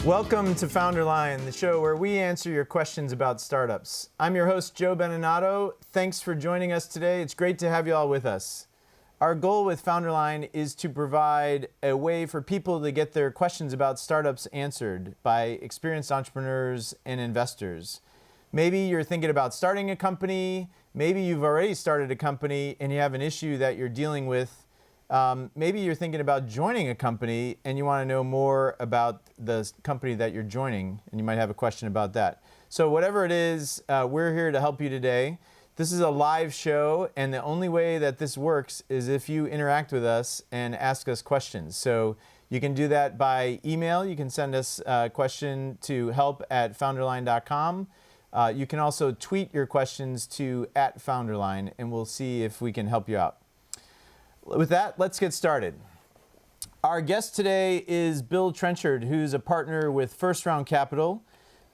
Welcome to Founderline, the show where we answer your questions about startups. I'm your host, Joe Beninatto. Thanks for joining us today. It's great to have you all with us. Our goal with Founderline is to provide a way for people to get their questions about startups answered by experienced entrepreneurs and investors. Maybe you're thinking about starting a company. Maybe you've already started a company and you have an issue that you're dealing with. Maybe you're thinking about joining a company and you want to know more about the company that you're joining, and you might have a question about that. So whatever it is, we're here to help you today. This is a live show, and the only way that this works is if you interact with us and ask us questions. So you can do that by email. You can send us a question to help@founderline.com. You can also tweet your questions to @Founderline, and we'll see if we can help you out. With that, let's get started. Our guest today is Bill Trenchard, who's a partner with First Round Capital.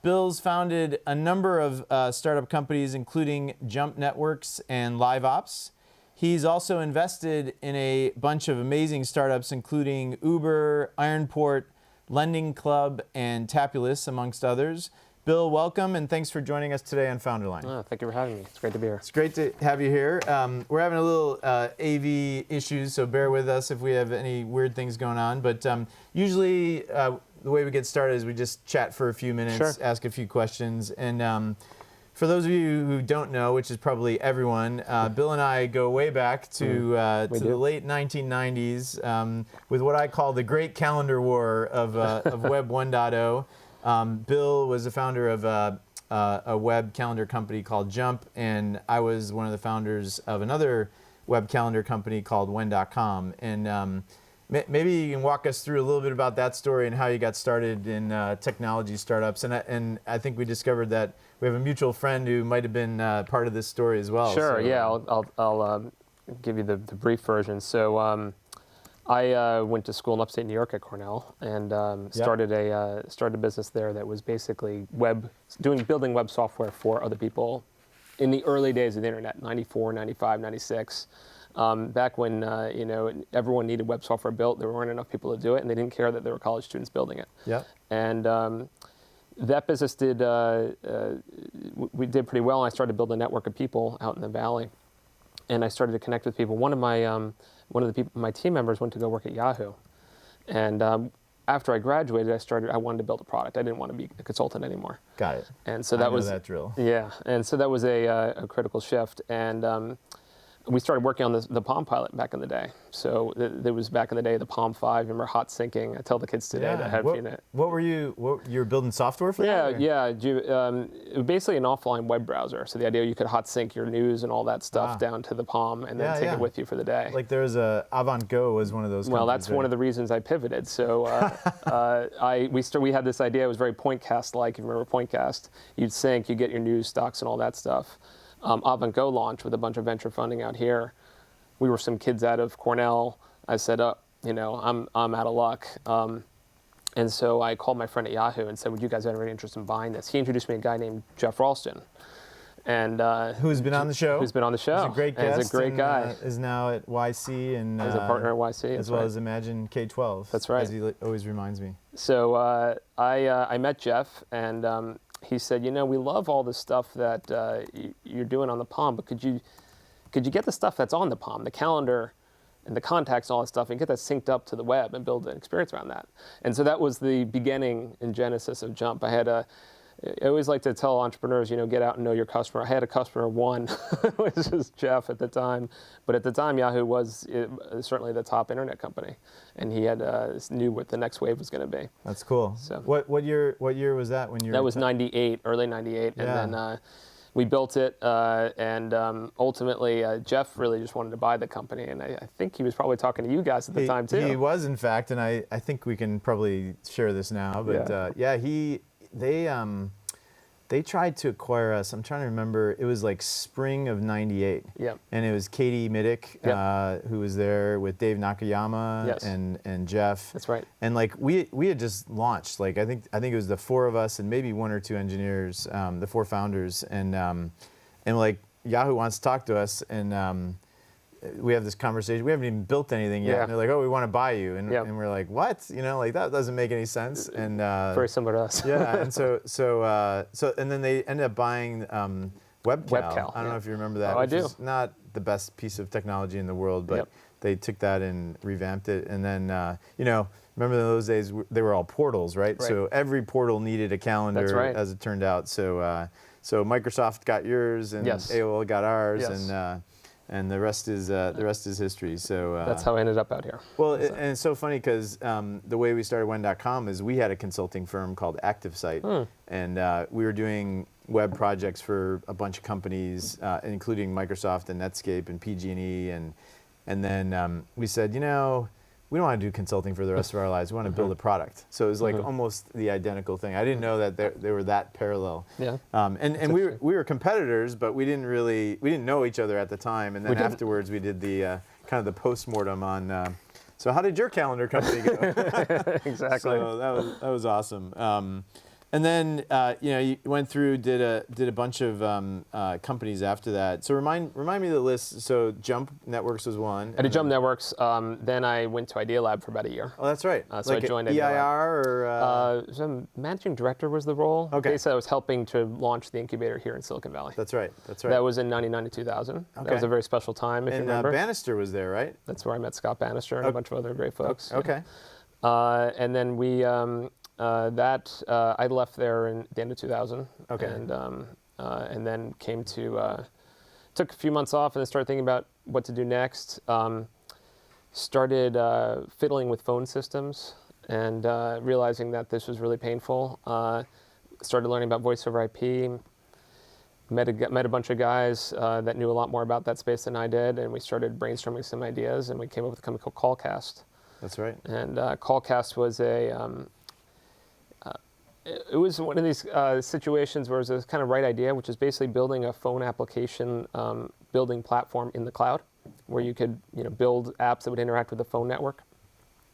Bill's founded a number of startup companies, including Jump Networks and LiveOps. He's also invested in a bunch of amazing startups, including Uber, Ironport, Lending Club, and Tapulous, amongst others. Bill, welcome, and thanks for joining us today on Founderline. Oh, thank you for having me. It's great to be here. It's great to have you here. We're having a little AV issues, so bear with us if we have any weird things going on. But usually, the way we get started is we just chat for a few minutes, Sure. ask a few questions. And for those of you who don't know, which is probably everyone, Bill and I go way back to the late 1990s with what I call the great calendar war of Web 1.0. Bill was the founder of a web calendar company called Jump, and I was one of the founders of another web calendar company called When.com. And maybe you can walk us through a little bit about that story and how you got started in technology startups. And I think we discovered that we have a mutual friend who might have been part of this story as well. Sure, So, yeah, I'll give you the brief version. So I went to school in upstate New York at Cornell and started a business there that was basically building web software for other people in the early days of the internet, 94, 95, 96. Back when everyone needed web software built, there weren't enough people to do it, and they didn't care that there were college students building it. Yeah. And that business we did pretty well, and I started to build a network of people out in the valley. And I started to connect with people. One of my team members went to go work at Yahoo, and after I graduated, I wanted to build a product. I didn't want to be a consultant anymore. Got it. And so that was that drill. Yeah, and so that was a critical shift. And we started working on the Palm Pilot back in the day. So there was back in the day the Palm 5. Remember hot syncing? I tell the kids today that have seen it. What were you were building software for that? Yeah. It was basically an offline web browser. So the idea you could hot sync your news and all that stuff down to the Palm and then take it with you for the day. Like there's AvantGo was one of those. Well, that's one of the reasons I pivoted. So we had this idea. It was very Pointcast-like. If you remember Pointcast, you'd sync, you get your news, stocks, and all that stuff. AvantGo launched with a bunch of venture funding out here. We were some kids out of Cornell. I said, I'm out of luck. And so I called my friend at Yahoo and said, would you guys have any interest in buying this? He introduced me to a guy named Jeff Ralston. And who's been on the show? Who's been on the show. He's a great guest. He's a great guy. Is now at YC and he's a partner at YC. as well as Imagine K-12. That's right. As he always reminds me. So I met Jeff, and he said, we love all this stuff that you're doing on the Palm, but could you get the stuff that's on the Palm, the calendar and the contacts and all that stuff, and get that synced up to the web and build an experience around that? And so that was the beginning and genesis of Jump. I always like to tell entrepreneurs, get out and know your customer. I had a customer one, which was Jeff at the time. But at the time, Yahoo was certainly the top internet company. And he knew what the next wave was going to be. That's cool. So, what year was that when you were? That was 98, early 98. Yeah. And then we built it. And ultimately, Jeff really just wanted to buy the company. And I think he was probably talking to you guys at the time, too. He was, in fact. And I think we can probably share this now. But they tried to acquire us. I'm trying to remember. It was like spring of '98. Yep. And it was Katie Middick, who was there with Dave Nakayama and Jeff. That's right. And like we had just launched. Like I think it was the four of us and maybe one or two engineers, the four founders, and like Yahoo wants to talk to us, and we have this conversation. We haven't even built anything yet. Yeah. And they're like, oh, we want to buy you. And, Yep. and we're like, what? You know, like that doesn't make any sense. And Very similar to us. yeah. And so and then they ended up buying WebCal. WebCal, I don't know yeah. if you remember that. Oh, I which do. is not the best piece of technology in the world, but Yep. they took that and revamped it. And then, remember in those days, they were all portals, right? Right. So every portal needed a calendar, That's right. as it turned out. So Microsoft got yours, and Yes. AOL got ours, Yes. and the rest is history. So That's how I ended up out here. well, and it's so funny because the way we started When.com is we had a consulting firm called ActiveSite, and we were doing web projects for a bunch of companies, including Microsoft and Netscape and PG&E, and then we said, we don't want to do consulting for the rest of our lives. We want to build a product. So it was like almost the identical thing. I didn't know that they were that parallel. Yeah. And we were competitors, but we didn't know each other at the time. And then afterwards, we did the kind of the postmortem on. So how did your calendar company go? Exactly. So that was awesome. And then you went through, did a bunch of companies after that. So remind me of the list. So Jump Networks was one. I did Jump Networks. Then I went to Idea Lab for about a year. Oh, that's right. So I joined Idea EIR or. So managing director was the role. Okay. Basically, I was helping to launch the incubator here in Silicon Valley. That's right. That was in 99 to 2000. Okay. That was a very special time, if you And remember. Bannister was there, right? That's where I met Scott Bannister and a bunch of other great folks. Okay. And then we I left there in the end of 2000. Okay. And then came to took a few months off and then started thinking about what to do next. Started fiddling with phone systems and realizing that this was really painful. Started learning about voice over IP. Met a bunch of guys that knew a lot more about that space than I did, and we started brainstorming some ideas, and we came up with a company called Callcast. That's right. And Callcast was it was one of these situations where it was a kind of right idea, which is basically building a phone application building platform in the cloud, where you could build apps that would interact with the phone network.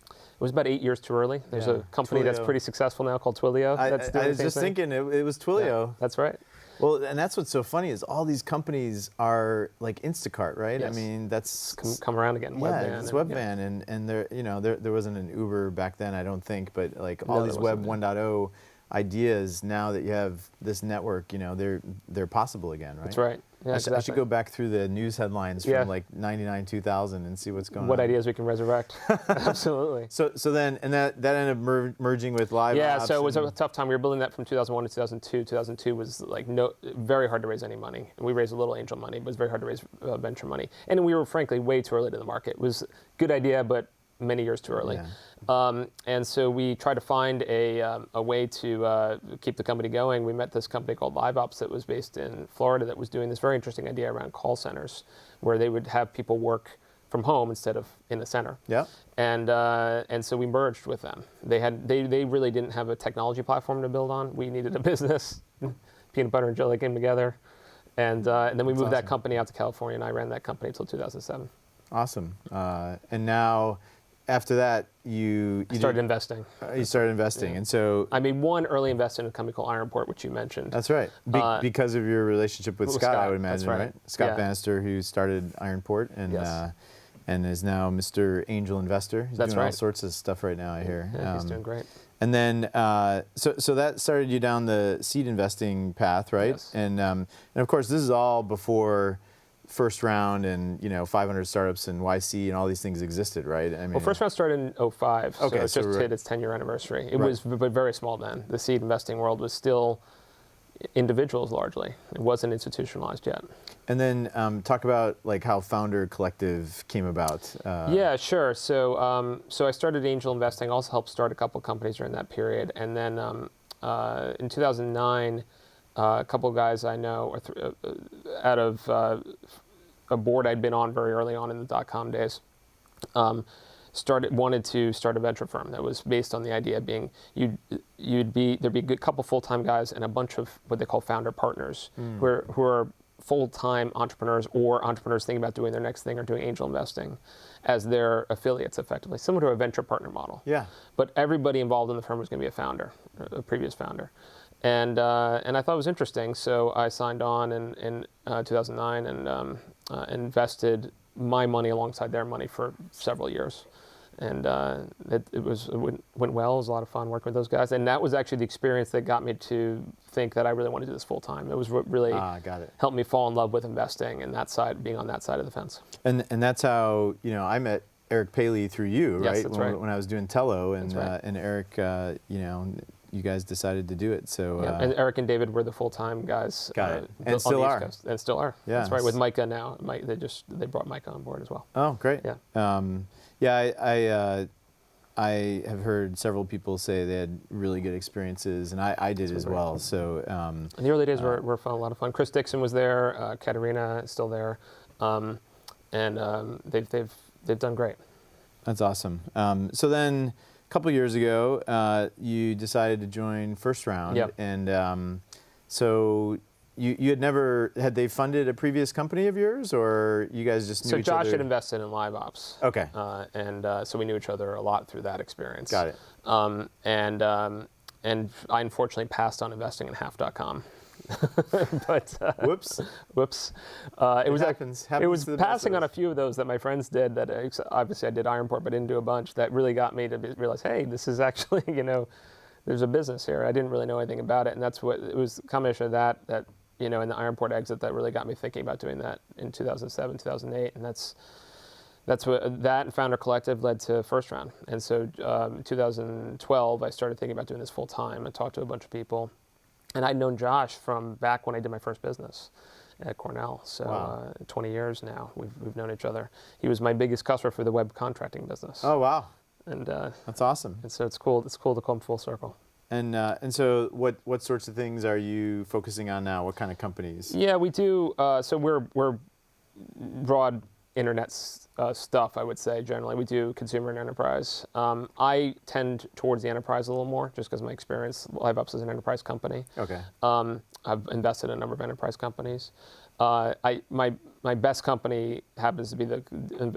It was about 8 years too early. There's a company that's pretty successful now called Twilio. I was just thinking it was Twilio. Yeah, that's right. Well, and that's what's so funny is all these companies are like Instacart, right? Yes. I mean, that's Come around again. yeah, it's Webvan, and there wasn't an Uber back then, I don't think, but like all these Web 1.0 ideas now that you have this network, they're possible again, right? That's right. Yeah, I should go back through the news headlines from like 99, 2000 and see what's going on. What ideas we can resurrect. Absolutely. So then, and that ended up merging with Live Yeah, Ops so it was a tough time. We were building that from 2001 to 2002. 2002 was like very hard to raise any money. And we raised a little angel money, but it was very hard to raise venture money. And we were frankly way too early to the market. It was a good idea, but many years too early. Yeah. And so we tried to find a way to keep the company going. We met this company called Live Ops that was based in Florida that was doing this very interesting idea around call centers, where they would have people work from home instead of in the center. Yeah. And so we merged with them. They really didn't have a technology platform to build on. We needed a business. Peanut butter and jelly came together. And then we moved that company out to California, and I ran that company until 2007. Awesome. And now, after that, you Started investing. You started investing, and so I made one early investment in a company called Ironport, which you mentioned. that's right. Because of your relationship with Scott, I would imagine, that's right? Scott Yeah. Bannister, who started Ironport, and Yes. And is now Mr. Angel Investor. He's That's doing all right. sorts of stuff right now, I hear. Yeah, he's doing great. And then, so that started you down the seed investing path, right? Yes. And of course, this is all before first round and 500 startups and YC and all these things existed, right? I mean, Well, first round started in 2005, so Okay, it so just right. hit its 10-year anniversary. It Right. was but very small then. The seed investing world was still individuals largely. It wasn't institutionalized yet. And then talk about like how Founder Collective came about. Yeah, sure. So I started angel investing. Also helped start a couple companies during that period. And then in 2009, a couple of guys I know out of a board I'd been on very early on in the dot-com days, wanted to start a venture firm that was based on the idea being there'd be a good couple full-time guys and a bunch of what they call founder partners who are full-time entrepreneurs or entrepreneurs thinking about doing their next thing or doing angel investing as their affiliates, effectively, similar to a venture partner model. Yeah. But everybody involved in the firm was going to be a founder, a previous founder. And I thought it was interesting, so I signed on in 2009 and invested my money alongside their money for several years. And it went well. It was a lot of fun working with those guys. And that was actually the experience that got me to think that I really want to do this full time. It was what really got it. helped me fall in love with investing and that side, being on that side of the fence. And that's how, I met Eric Paley through you, right? Yes, that's right. When I was doing Tello, and That's right. and Eric, you guys decided to do it. So Yeah, and Eric and David were the full-time guys. Got it. on And the still East are. Coast. And still are. Yeah. That's right. With Micah now, they brought Micah on board as well. Oh, great. Yeah. I have heard several people say they had really good experiences, and I did as well. So And the early days were fun, a lot of fun. Chris Dixon was there. Katerina is still there, and they've done great. that's awesome. So then, a couple years ago, you decided to join First Round, Yep. and so you had they funded a previous company of yours, or you guys just knew So each Josh other? had invested in Live Ops. Okay. And so we knew each other a lot through that experience. Got it. And I unfortunately passed on investing in Half.com. But Whoops. whoops. It was happens. It Happens was to the best passing of on a us. few of those that my friends did. That obviously I did Ironport, but didn't do a bunch. That really got me to realize, hey, this is actually there's a business here. I didn't really know anything about it, and that's what it was. A combination of that and the Ironport exit that really got me thinking about doing that in 2007, 2008, and that's what that and Founder Collective led to First Round. And so in 2012, I started thinking about doing this full time. I talked to a bunch of people, and I'd known Josh from back when I did my first business at Cornell. So Wow. 20 years now, we've known each other. He was my biggest customer for the web contracting business. Oh wow, And that's awesome. so it's cool. It's cool to come full circle. And so what sorts of things are you focusing on now? What kind of companies? Yeah, we do. So we're broad internet stuff, I would say, generally. We do consumer and enterprise. I tend towards the enterprise a little more, just because of my experience. LiveOps is an enterprise company. Okay. I've invested in a number of enterprise companies. My best company happens to be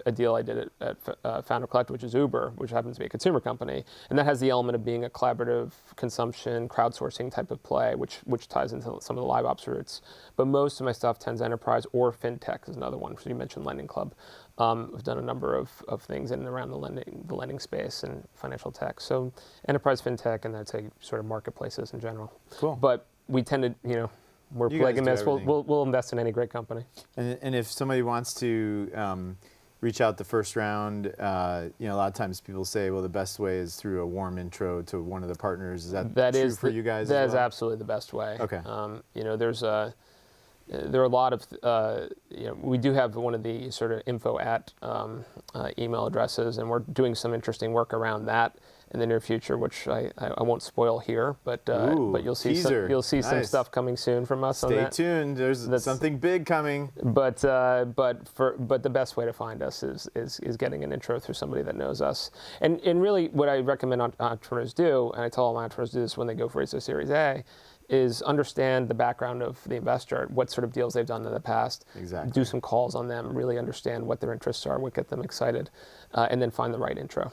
a deal I did at Founder Collect, which is Uber, which happens to be a consumer company, and that has the element of being a collaborative consumption, crowdsourcing type of play, which ties into some of the live ops roots. But most of my stuff tends enterprise, or fintech is another one. So you mentioned Lending Club. We've done a number of things in and around the lending space and financial tech. So enterprise, fintech, and I'd say sort of marketplaces in general. Cool. But we tend to, we're You guys do polygamists. everything. We'll invest in any great company. And if somebody wants to reach out the First Round, a lot of times people say, well, the best way is through a warm intro to one of the partners. Is that true for you guys? That as is well? absolutely the best way. Okay. There are a lot of, we do have one of the sort of info at email addresses, and we're doing some interesting work around that in the near future, which I won't spoil here, but you'll see teaser. some Nice. stuff coming soon from us on Stay that. tuned. There's something big coming. But the best way to find us is getting an intro through somebody that knows us. And really what I recommend entrepreneurs do, and I tell all my entrepreneurs to do this when they go for raise their Series A, is understand the background of the investor, what sort of deals they've done in the past. Exactly. Do some calls on them, really understand what their interests are, what get them excited, and then find the right intro.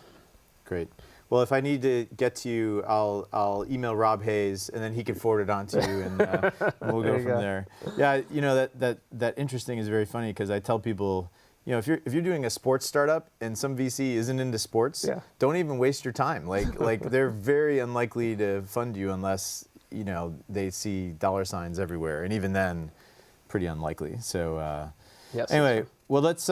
Great. Well, if I need to get to you, I'll email Rob Hayes, and then he can forward it on to you, and we'll go There you from go. there. Yeah, that interesting is very funny because I tell people, if you're doing a sports startup and some VC isn't into sports, Yeah. don't even waste your time. Like they're very unlikely to fund you unless they see dollar signs everywhere, and even then, pretty unlikely. So Yes. anyway. Well, let's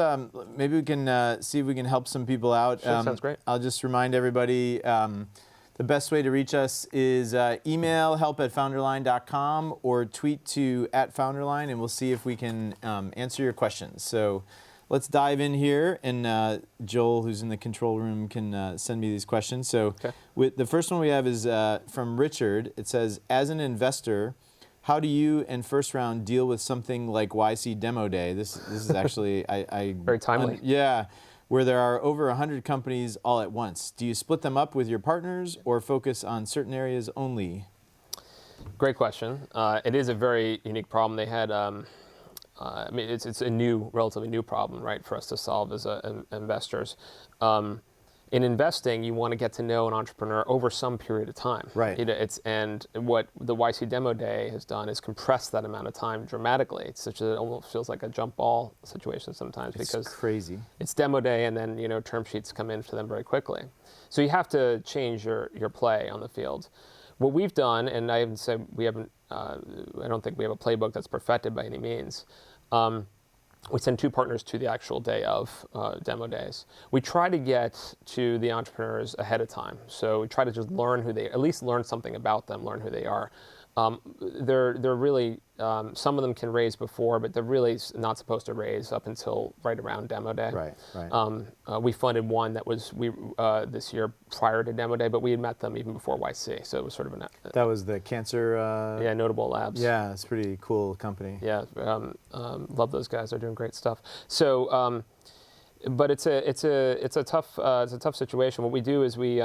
maybe we can see if we can help some people out. Sure, sounds great. I'll just remind everybody the best way to reach us is email help@founderline.com or tweet to @founderline, and we'll see if we can answer your questions. So let's dive in here, and Joel, who's in the control room, can send me these questions. So Okay. the first one we have is from Richard. It says, as an investor, how do you and First Round deal with something like YC Demo Day? This is actually I Very timely. where there are over 100 companies all at once. Do you split them up with your partners or focus on certain areas only? Great question. It is a very unique problem. They had, it's a relatively new problem, right, for us to solve as investors. in investing, you want to get to know an entrepreneur over some period of time. Right. And what the YC Demo Day has done is compress that amount of time dramatically. It's such a, it almost feels like a jump ball situation sometimes It's because crazy. it's demo day and then term sheets come in for them very quickly. So you have to change your play on the field. What we've done, and I haven't said we haven't, I don't think we have a playbook that's perfected by any means. We send 2 partners to the actual day of demo days. We try to get to the entrepreneurs ahead of time. So we try to just learn at least learn something about them, learn who they are. They're really, some of them can raise before, but they're really not supposed to raise up until right around demo day. Right. We funded one that was this year prior to demo day, but we had met them even before YC, so it was sort of That was the cancer. Notable Labs. Yeah, it's a pretty cool company. Yeah, love those guys. They're doing great stuff. So, but it's a tough situation. What we do is we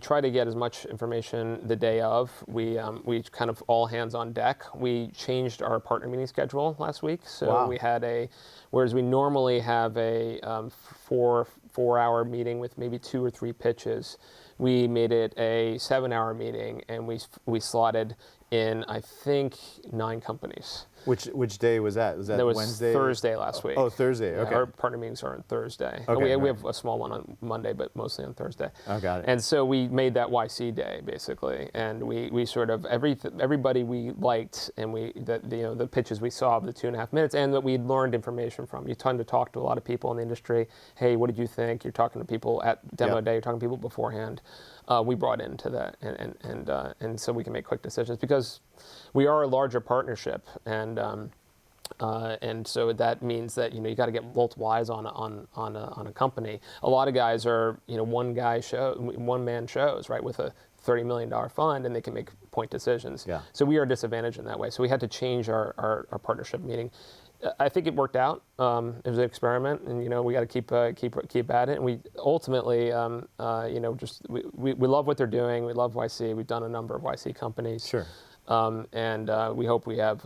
try to get as much information the day of. We kind of all hands on deck. We changed our partner meeting schedule last week, so Wow. we had whereas we normally have a 4-hour meeting with maybe 2 or 3 pitches, we made it a 7-hour meeting, and we slotted in, I think, 9 companies. Which day was that? Was that was Wednesday? Thursday last week. Oh, Thursday. Yeah, Okay. our partner meetings are on Thursday. Okay, We right. have a small one on Monday, but mostly on Thursday. Oh, got it. And so we made that YC day basically, and we sort of everybody we liked, and the pitches we saw of the 2.5 minutes, and that we'd learned information from. You tend to talk to a lot of people in the industry. Hey, what did you think? You're talking to people at demo Yep. day. You're talking to people beforehand. We brought into that, and so we can make quick decisions because we are a larger partnership, and so that means that you got to get multiple eyes on a company. A lot of guys are one man shows, right, with a $30 million fund, and they can make point decisions. Yeah. So we are disadvantaged in that way. So we had to change our partnership meeting. I think it worked out. It was an experiment, and we got to keep at it. And we ultimately, we love what they're doing. We love YC. We've done a number of YC companies. Sure. And we hope we have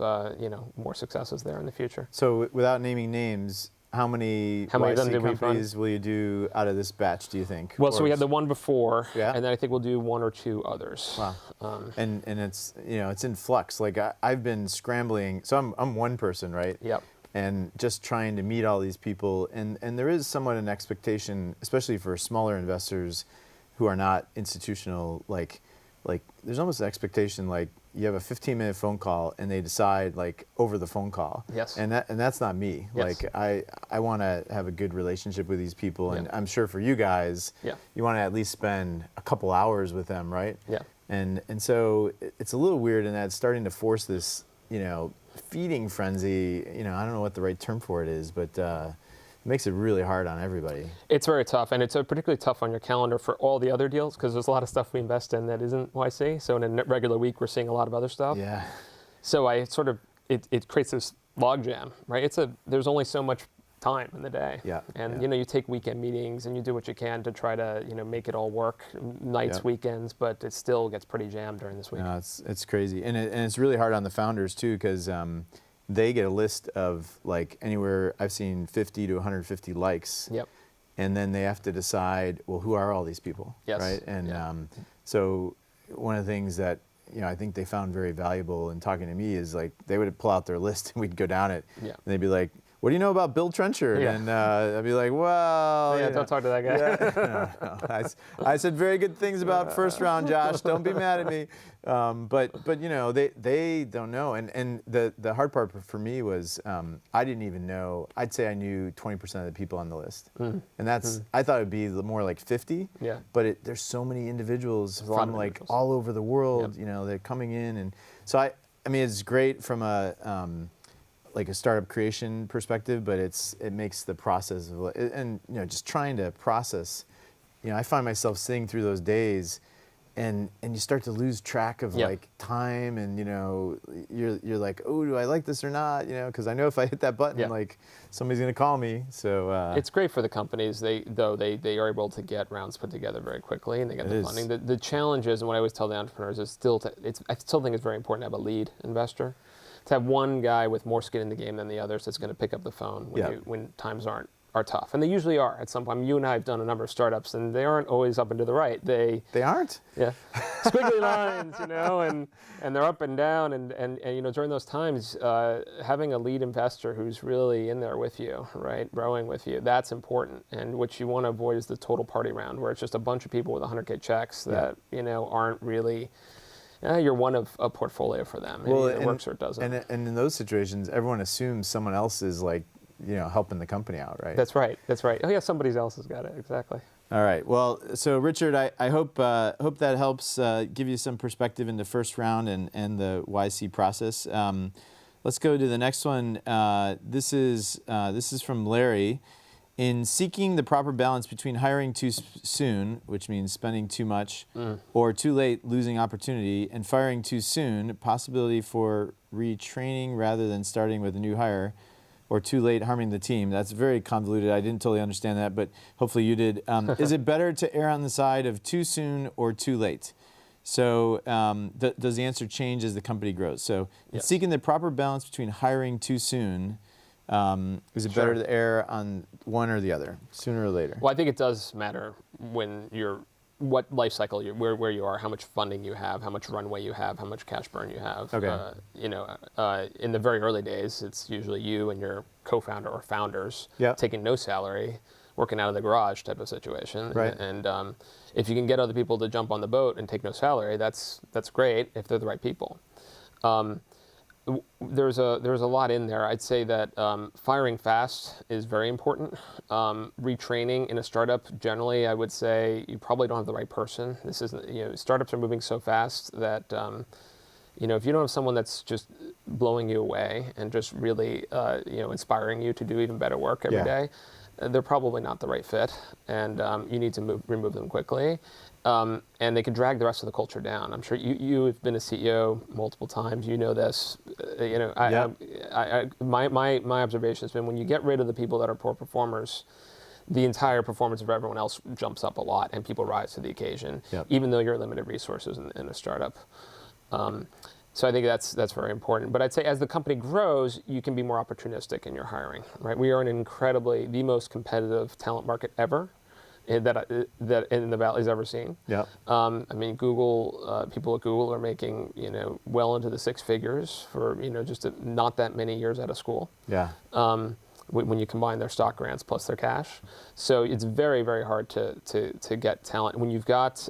more successes there in the future. So without naming names, how many of them YC did we run? companies will you do out of this batch, do you think? Well, so Or we had the one before, Yeah. and then I think we'll do 1 or 2 others. Wow. And it's it's in flux. Like I've been scrambling. So I'm one person, right? Yep. And just trying to meet all these people, and there is somewhat an expectation, especially for smaller investors who are not institutional. Like there's almost an expectation like you have a 15-minute phone call and they decide like over the phone call. Yes. And that's not me. Yes. Like I want to have a good relationship with these people, and Yeah. I'm sure for you guys, Yeah. you want to at least spend a couple hours with them, right? Yeah. And so it's a little weird in that it's starting to force this, feeding frenzy. I don't know what the right term for it is, but it makes it really hard on everybody. It's very tough, and it's particularly tough on your calendar for all the other deals because there's a lot of stuff we invest in that isn't YC. So in a regular week, we're seeing a lot of other stuff. Yeah. So it creates this logjam, right? There's only so much time in the day. Yeah, And yeah. you take weekend meetings and you do what you can to try to make it all work, nights, Yep. weekends, but it still gets pretty jammed during this week. No, it's crazy, and it's really hard on the founders too, because they get a list of like anywhere I've seen 50 to 150 likes. Yep. And then they have to decide, well, who are all these people, Yes. right? And Yeah. so one of the things that I think they found very valuable in talking to me is like they would pull out their list and we'd go down it, Yeah. and they'd be like, what do you know about Bill Trenchard? Yeah. And I'd be like, well, Yeah, don't talk to that guy. Yeah. No. I said very good things about first round, Josh. Don't be mad at me. But they don't know. And the hard part for me was I didn't even know. I'd say I knew 20% of the people on the list, and that's I thought it'd be more like 50. Yeah. But there's so many individuals There's a lot from of like individuals. all over the world. Yep. They're coming in, and so I mean it's great from a like a startup creation perspective, but it makes the process of, and just trying to process. I find myself sitting through those days, and you start to lose track of Yeah. like time, and you're like, oh, do I like this or not? Because I know if I hit that button, Yeah. like somebody's gonna call me. So It's great for the companies. They are able to get rounds put together very quickly, and they get It the is. funding. The challenge is, and what I always tell the entrepreneurs is I still think it's very important to have a lead investor, to have one guy with more skin in the game than the others that's going to pick up the phone Yeah. when times aren't are tough, and they usually are at some point. I mean, you and I have done a number of startups, and they aren't always up and to the right. They aren't? Yeah, squiggly lines, and they're up and down, and during those times, having a lead investor who's really in there with you, right, rowing with you, that's important. And what you want to avoid is the total party round, where it's just a bunch of people with 100K checks that aren't really. You're one of a portfolio for them. Well, it works or it doesn't. And in those situations, everyone assumes someone else is helping the company out, right? That's right. Oh yeah, somebody else has got it. Exactly. All right. Well, so Richard, I hope that helps give you some perspective in the first round and the YC process. Let's go to the next one. This is from Larry. In seeking the proper balance between hiring too soon, which means spending too much, or too late, losing opportunity, and firing too soon, possibility for retraining rather than starting with a new hire, or too late, harming the team. That's very convoluted. I didn't totally understand that, but hopefully you did. Is it better to err on the side of too soon or too late? So does the answer change as the company grows? So yes. Seeking the proper balance between hiring too soon, is it better to err on one or the other, sooner or later? Well, I think it does matter when what life cycle where you are, how much funding you have, how much runway you have, how much cash burn you have. Okay. In the very early days, it's usually you and your co-founder or founders taking no salary, working out of the garage type of situation. Right. And if you can get other people to jump on the boat and take no salary, that's great if they're the right people. There's a lot in there. I'd say that firing fast is very important. Retraining in a startup, generally, I would say you probably don't have the right person. This isn't, startups are moving so fast that, if you don't have someone that's just blowing you away and just really, inspiring you to do even better work every day, they're probably not the right fit, and you need to remove them quickly. And they can drag the rest of the culture down. I'm sure you have been a CEO multiple times. You know this. My observation has been when you get rid of the people that are poor performers, the entire performance of everyone else jumps up a lot, and people rise to the occasion, even though you're limited resources in a startup. So I think that's very important. But I'd say as the company grows, you can be more opportunistic in your hiring. Right? We are in the most competitive talent market ever. That in the Valley's ever seen. Yeah. Google people at Google are making well into the six figures for just not that many years out of school. Yeah. When you combine their stock grants plus their cash, so it's very, very hard to get talent when you've got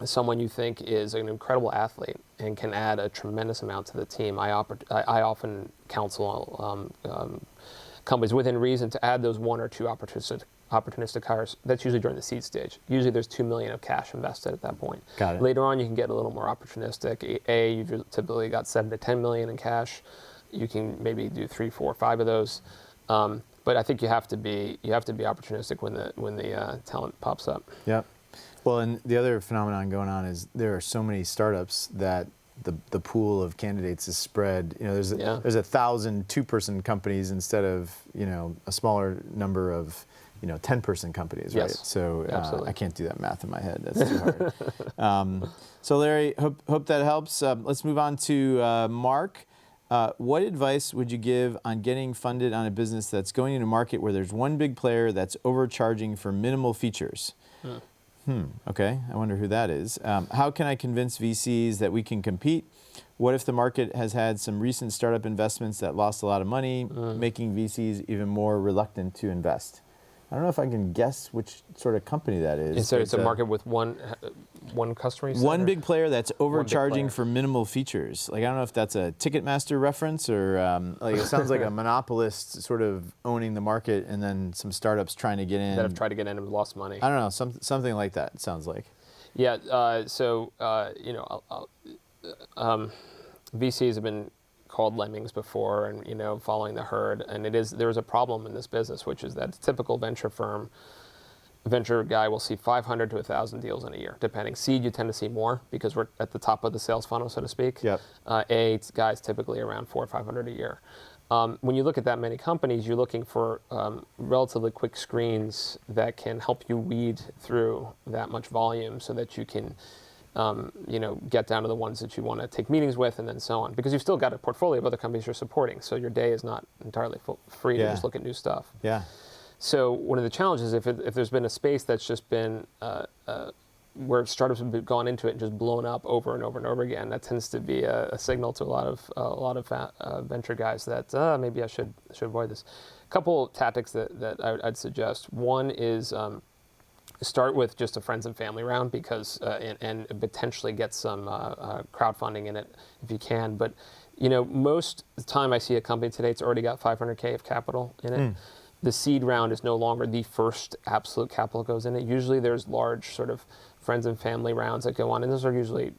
someone you think is an incredible athlete and can add a tremendous amount to the team. I often counsel companies within reason to add those one or two opportunistic hires. That's usually during the seed stage. Usually there's $2 million of cash invested at that point. Got it. Later on, you can get a little more opportunistic. You've typically got $7 to $10 million in cash. You can maybe do 3, 4, 5 of those. But I think you have to be opportunistic when the talent pops up. Yep. Well, and the other phenomenon going on is there are so many startups that the pool of candidates is spread. There's 1,000 two-person companies instead of a smaller number of 10-person companies, right? Yes. So I can't do that math in my head. That's too hard. So Larry, hope that helps. Let's move on to Mark. What advice would you give on getting funded on a business that's going into a market where there's one big player that's overcharging for minimal features? Okay, I wonder who that is. How can I convince VCs that we can compete? What if the market has had some recent startup investments that lost a lot of money, making VCs even more reluctant to invest? I don't know if I can guess which sort of company that is. So it's a market with one customer? One big player that's overcharging for minimal features. I don't know if that's a Ticketmaster reference or it sounds like a monopolist sort of owning the market and then some startups trying to get in. That have tried to get in and lost money. I don't know, something like that, it sounds like. Yeah, VCs have been called lemmings before and following the herd, and there's a problem in this business, which is that a typical venture guy will see 500 to 1,000 deals in a year, depending. Seed, you tend to see more because we're at the top of the sales funnel, so to speak. Yep. Guys typically around 400 or 500 a year. When you look at that many companies, you're looking for relatively quick screens that can help you weed through that much volume so that you can get down to the ones that you want to take meetings with and then so on. Because you've still got a portfolio of other companies you're supporting, so your day is not entirely free to just look at new stuff. Yeah. So one of the challenges, if there's been a space that's just been where startups have gone into it and just blown up over and over and over again, that tends to be a signal to a lot of venture guys that maybe I should avoid this. A couple tactics that I'd suggest. One is start with just a friends and family round because and potentially get some crowdfunding in it if you can. But most of the time I see a company today, it's already got 500K of capital in it. The seed round is no longer the first absolute capital that goes in it. Usually there's large sort of friends and family rounds that go on, and those are usually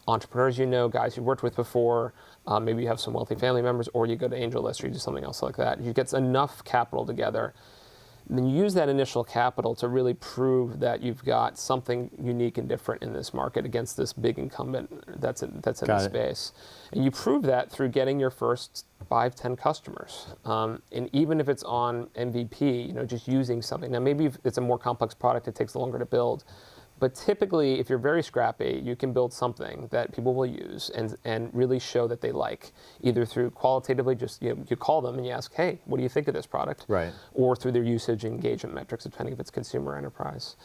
entrepreneurs guys you've worked with before. Maybe you have some wealthy family members, or you go to AngelList or you do something else like that. You get enough capital together. Then you use that initial capital to really prove that you've got something unique and different in this market against this big incumbent that's in the space. And you prove that through getting your first 5, 10 customers. And even if it's on MVP, just using something. Now maybe if it's a more complex product, it takes longer to build. But typically, if you're very scrappy, you can build something that people will use and really show that they like, either through qualitatively, just you call them and you ask, hey, what do you think of this product? Right. Or through their usage engagement metrics, depending if it's consumer or enterprise.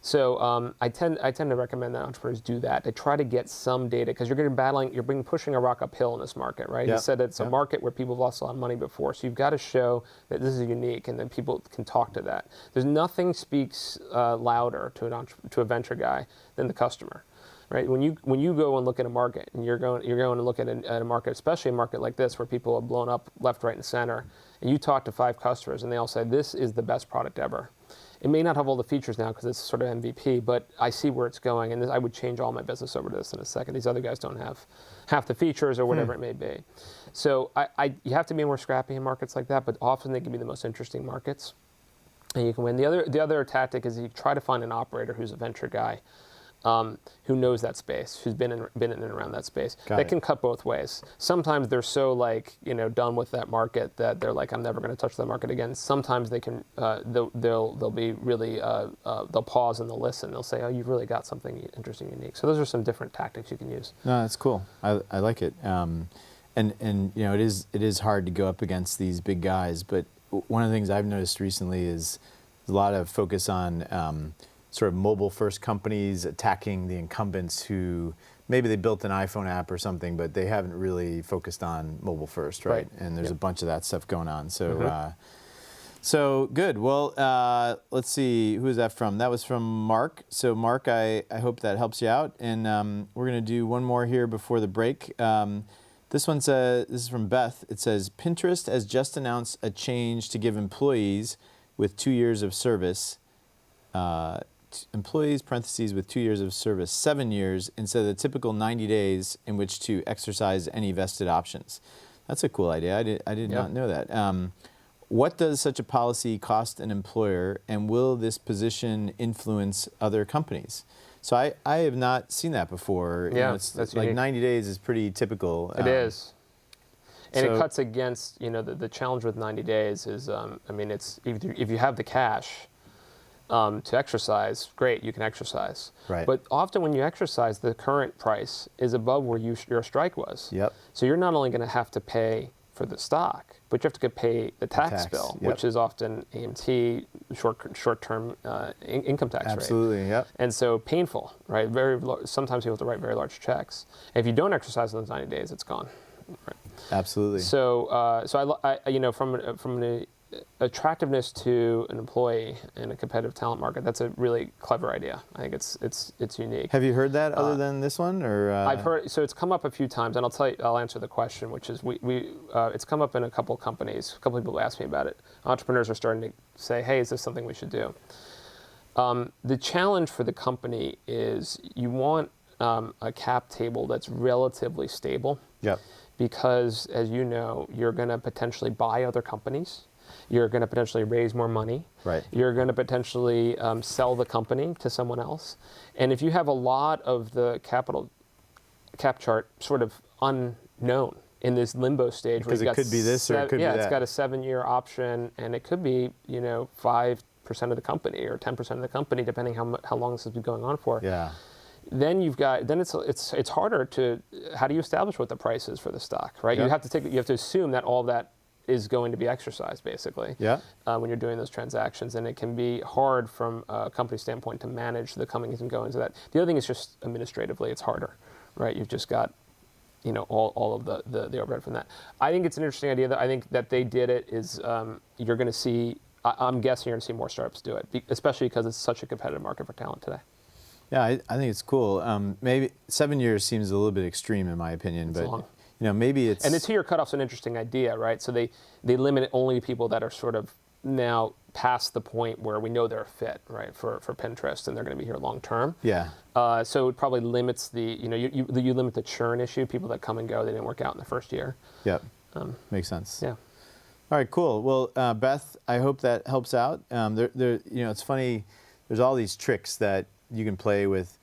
So I tend to recommend that entrepreneurs do that. They try to get some data because you're pushing a rock uphill in this market, right? Yep. You said it's a market where people have lost a lot of money before, so you've got to show that this is unique, and then people can talk to that. There's nothing speaks louder to a venture guy than the customer, right? When you go and look at a market, and you're going to look at a market, especially a market like this where people have blown up left, right, and center, and you talk to 5 customers, and they all say this is the best product ever. It may not have all the features now because it's sort of MVP, but I see where it's going, and I would change all my business over to this in a second. These other guys don't have half the features or whatever it may be. So you have to be more scrappy in markets like that, but often they can be the most interesting markets, and you can win. The other tactic is you try to find an operator who's a venture guy, who knows that space, who's been in and around that space. That can cut both ways. Sometimes they're so done with that market that they're like, I'm never going to touch that market again. Sometimes they can they'll be really they'll pause and they'll listen. They'll say, oh, you've really got something interesting, unique. So those are some different tactics you can use. No, that's cool. I like it. And it is hard to go up against these big guys. But one of the things I've noticed recently is a lot of focus on sort of mobile-first companies attacking the incumbents who maybe they built an iPhone app or something, but they haven't really focused on mobile-first, right? And there's a bunch of that stuff going on. So, so good. Well, let's see, who is that from? That was from Mark. So Mark, I hope that helps you out. And we're going to do one more here before the break. This one says, this is from Beth. It says, Pinterest has just announced a change to give employees with 2 years of service employees, parentheses, with 2 years of service, 7 years instead of the typical 90 days in which to exercise any vested options. That's a cool idea. I did not know that. What does such a policy cost an employer, and will this position influence other companies? So I have not seen that before. Yeah, it's that's like unique. 90 days is pretty typical. It is. And so it cuts against, the challenge with 90 days is, it's if you have the cash, to exercise, great, you can exercise. Right. But often when you exercise, the current price is above where your strike was. Yep. So you're not only going to have to pay for the stock, but you have to pay the tax bill, which is often AMT, short-term income tax rate. Absolutely, yep. And so painful, right? Sometimes you have to write very large checks. And if you don't exercise in those 90 days, it's gone. Right. Absolutely. So, from an attractiveness to an employee in a competitive talent market, that's a really clever idea. I think it's unique. Have you heard that other than this one, or? I've heard, so it's come up a few times, and I'll answer the question, which is it's come up in a couple of companies. A couple of people asked me about it. Entrepreneurs are starting to say, hey, is this something we should do? The challenge for the company is you want a cap table that's relatively stable. Yep. Because, as you know, you're going to potentially buy other companies. You're going to potentially raise more money. Right. You're going to potentially sell the company to someone else. And if you have a lot of the cap chart sort of unknown in this limbo stage, because it could be this or it could be that. Yeah, it's got a 7-year option, and it could be 5% of the company or 10% of the company, depending how long this has been going on for. Yeah. Then it's harder to, how do you establish what the price is for the stock, right? Yep. You have to assume that all of that is going to be exercised, basically. Yeah. When you're doing those transactions, and it can be hard from a company standpoint to manage the comings and goings of that. The other thing is just administratively, it's harder, right? You've just got, all of the overhead from that. I think it's an interesting idea. That I think that they did it is you're going to see. I'm guessing you're going to see more startups do it, especially because it's such a competitive market for talent today. Yeah, I think it's cool. Maybe 7 years seems a little bit extreme in my opinion, It's but long. Maybe it's. And the 2-year cutoff's an interesting idea, right? So they limit it only to people that are sort of now past the point where we know they're a fit, right, for Pinterest, and they're going to be here long term. Yeah. So it probably limits the, you limit the churn issue, people that come and go, they didn't work out in the first year. Yep. Makes sense. Yeah. All right, cool. Well, Beth, I hope that helps out. It's funny. There's all these tricks that you can play with,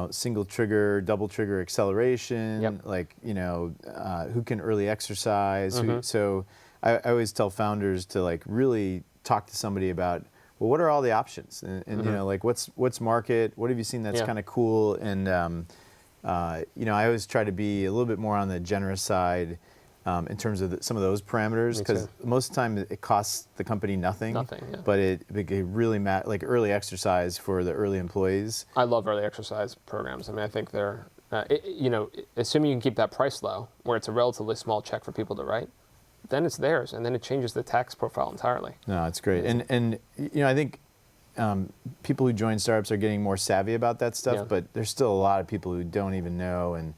single trigger, double trigger acceleration. Yep. Like, who can early exercise. Mm-hmm. So I always tell founders to like really talk to somebody about, well, what are all the options? And Mm-hmm. like what's market? What have you seen that's Yeah. kind of cool? And I always try to be a little bit more on the generous side. In terms of some of those parameters, Me because too. most of the time it costs the company nothing. Nothing, yeah. But it really like early exercise for the early employees. I love early exercise programs. I mean, I think they're, assuming you can keep that price low, where it's a relatively small check for people to write, then it's theirs, and then it changes the tax profile entirely. No, it's great, and I think people who join startups are getting more savvy about that stuff. Yeah. But there's still a lot of people who don't even know, and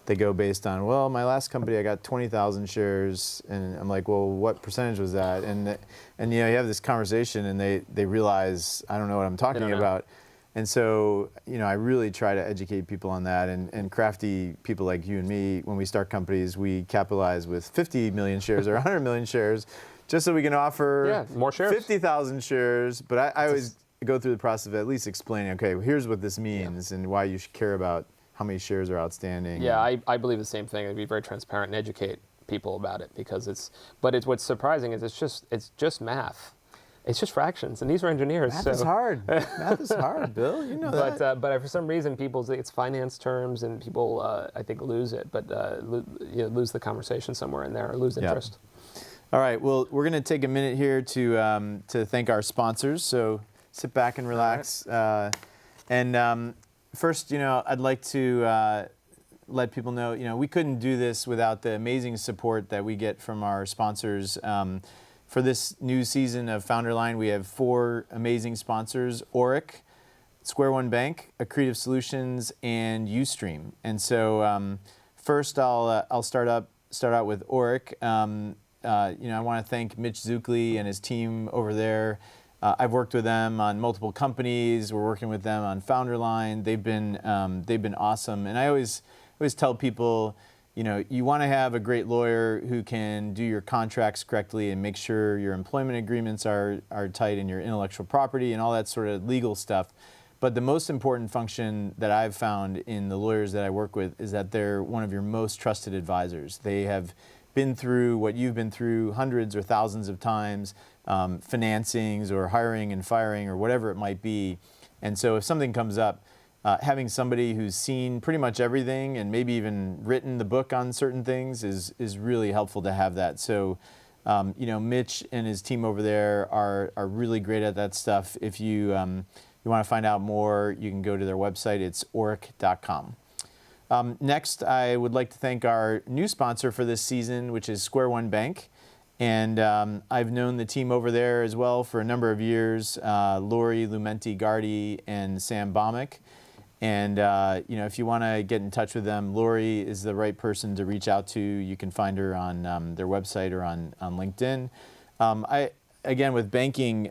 they go based on, well, my last company I got 20,000 shares, and I'm like, well, what percentage was that? And you have this conversation, and they realize I don't know what I'm talking know. about. And so, I really try to educate people on that. And crafty people like you and me, when we start companies, we capitalize with 50 million shares or 100 million shares, just so we can offer more shares. 50,000 shares. But I always go through the process of at least explaining, okay, here's what this means and why you should care about how many shares are outstanding. Yeah, I believe the same thing. I'd be very transparent and educate people about it, because what's surprising is it's just math. It's just fractions, and these are engineers. Math is hard. Math is hard, Bill. You know that. But for some reason, it's finance terms, and people I think lose it, but lose the conversation somewhere in there, or lose interest. All right. Well, we're going to take a minute here to thank our sponsors. So sit back and relax. Right. First, I'd like to let people know, we couldn't do this without the amazing support that we get from our sponsors. For this new season of Founderline, we have 4 amazing sponsors: Oric, Square One Bank, Accretive Solutions, and Ustream. And so, first, I'll start out with Oric. I want to thank Mitch Zuckley and his team over there. I've worked with them on multiple companies. We're working with them on Founderline. They've been awesome. And I always tell people, you want to have a great lawyer who can do your contracts correctly and make sure your employment agreements are tight, and your intellectual property and all that sort of legal stuff. But the most important function that I've found in the lawyers that I work with is that they're one of your most trusted advisors. They have been through what you've been through hundreds or thousands of times, financings or hiring and firing or whatever it might be. And so if something comes up, having somebody who's seen pretty much everything and maybe even written the book on certain things is really helpful to have that. So, Mitch and his team over there are really great at that stuff. If you want to find out more, you can go to their website. It's oric.com. Next, I would like to thank our new sponsor for this season, which is Square One Bank. And I've known the team over there as well for a number of years, Lori Lumenti-Gardi and Sam Bomick. And if you want to get in touch with them, Lori is the right person to reach out to. You can find her on their website or on LinkedIn. Again, with banking,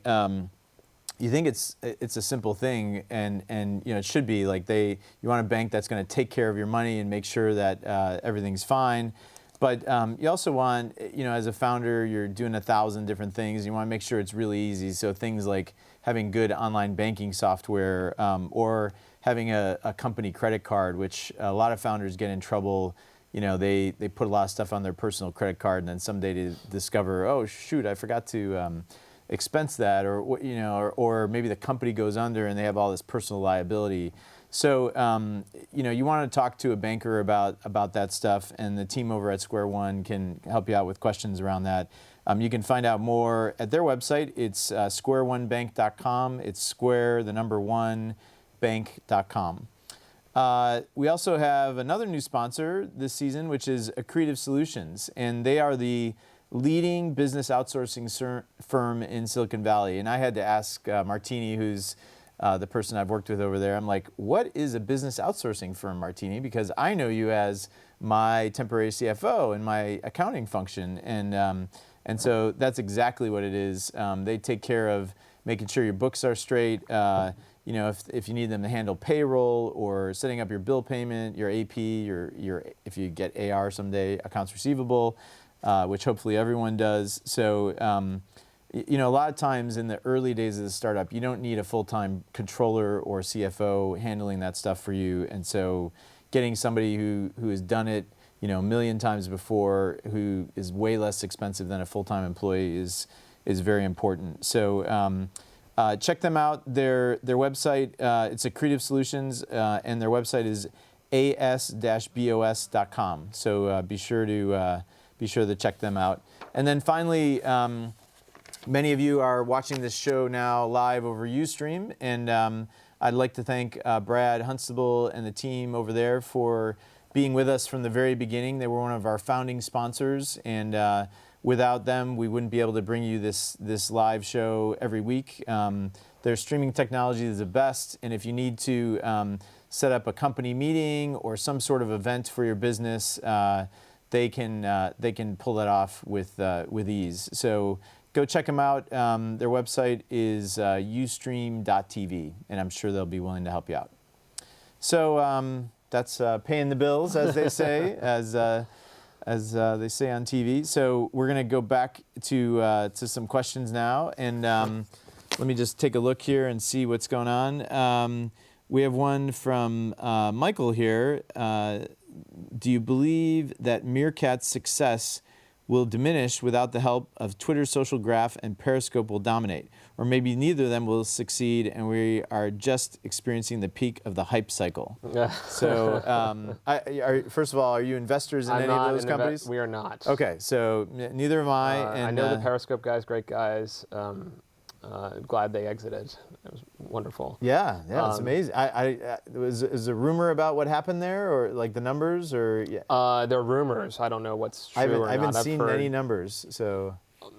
you think it's a simple thing, and it should be like you want a bank that's going to take care of your money and make sure that everything's fine. But you also want, as a founder, you're doing 1,000 different things. You want to make sure it's really easy. So things like having good online banking software, or having a company credit card, which a lot of founders get in trouble. They put a lot of stuff on their personal credit card, and then someday they discover, oh shoot, I forgot to expense that, or maybe the company goes under and they have all this personal liability. So, you want to talk to a banker about that stuff, and the team over at Square One can help you out with questions around that. You can find out more at their website. It's squareonebank.com. It's square, the number one, bank.com. We also have another new sponsor this season, which is Accretive Solutions, and they are the leading business outsourcing firm in Silicon Valley. And I had to ask Martini, who's the person I've worked with over there, I'm like, what is a business outsourcing firm, Martini? Because I know you as my temporary CFO in my accounting function. And so that's exactly what it is. They take care of making sure your books are straight. If you need them to handle payroll or setting up your bill payment, your AP, your if you get AR someday, accounts receivable, which hopefully everyone does. So, a lot of times in the early days of the startup, you don't need a full-time controller or CFO handling that stuff for you. And so getting somebody who has done it, a million times before, who is way less expensive than a full-time employee is very important. So check them out. Their website, it's Accretive Solutions, and their website is as-bos.com. So be sure to check them out. And then finally, many of you are watching this show now live over Ustream, and I'd like to thank Brad Hunstable and the team over there for being with us from the very beginning. They were one of our founding sponsors, and without them, we wouldn't be able to bring you this live show every week. Their streaming technology is the best, and if you need to set up a company meeting or some sort of event for your business, they can pull that off with ease. So go check them out. Their website is ustream.tv, and I'm sure they'll be willing to help you out. So that's paying the bills, as they say, as they say on TV. So we're going to go back to some questions now, and let me just take a look here and see what's going on. We have one from Michael here. Do you believe that Meerkat's success will diminish without the help of Twitter Social Graph and Periscope will dominate? Or maybe neither of them will succeed and we are just experiencing the peak of the hype cycle. So first of all, are you investors in any of those companies? We are not. Okay, so neither am I. And I know the Periscope guys, great guys. Glad they exited. It was wonderful. Yeah, it's amazing. Is a rumor about what happened there, or like the numbers, or yeah? They're rumors. I don't know what's true or not. I haven't seen any numbers, so.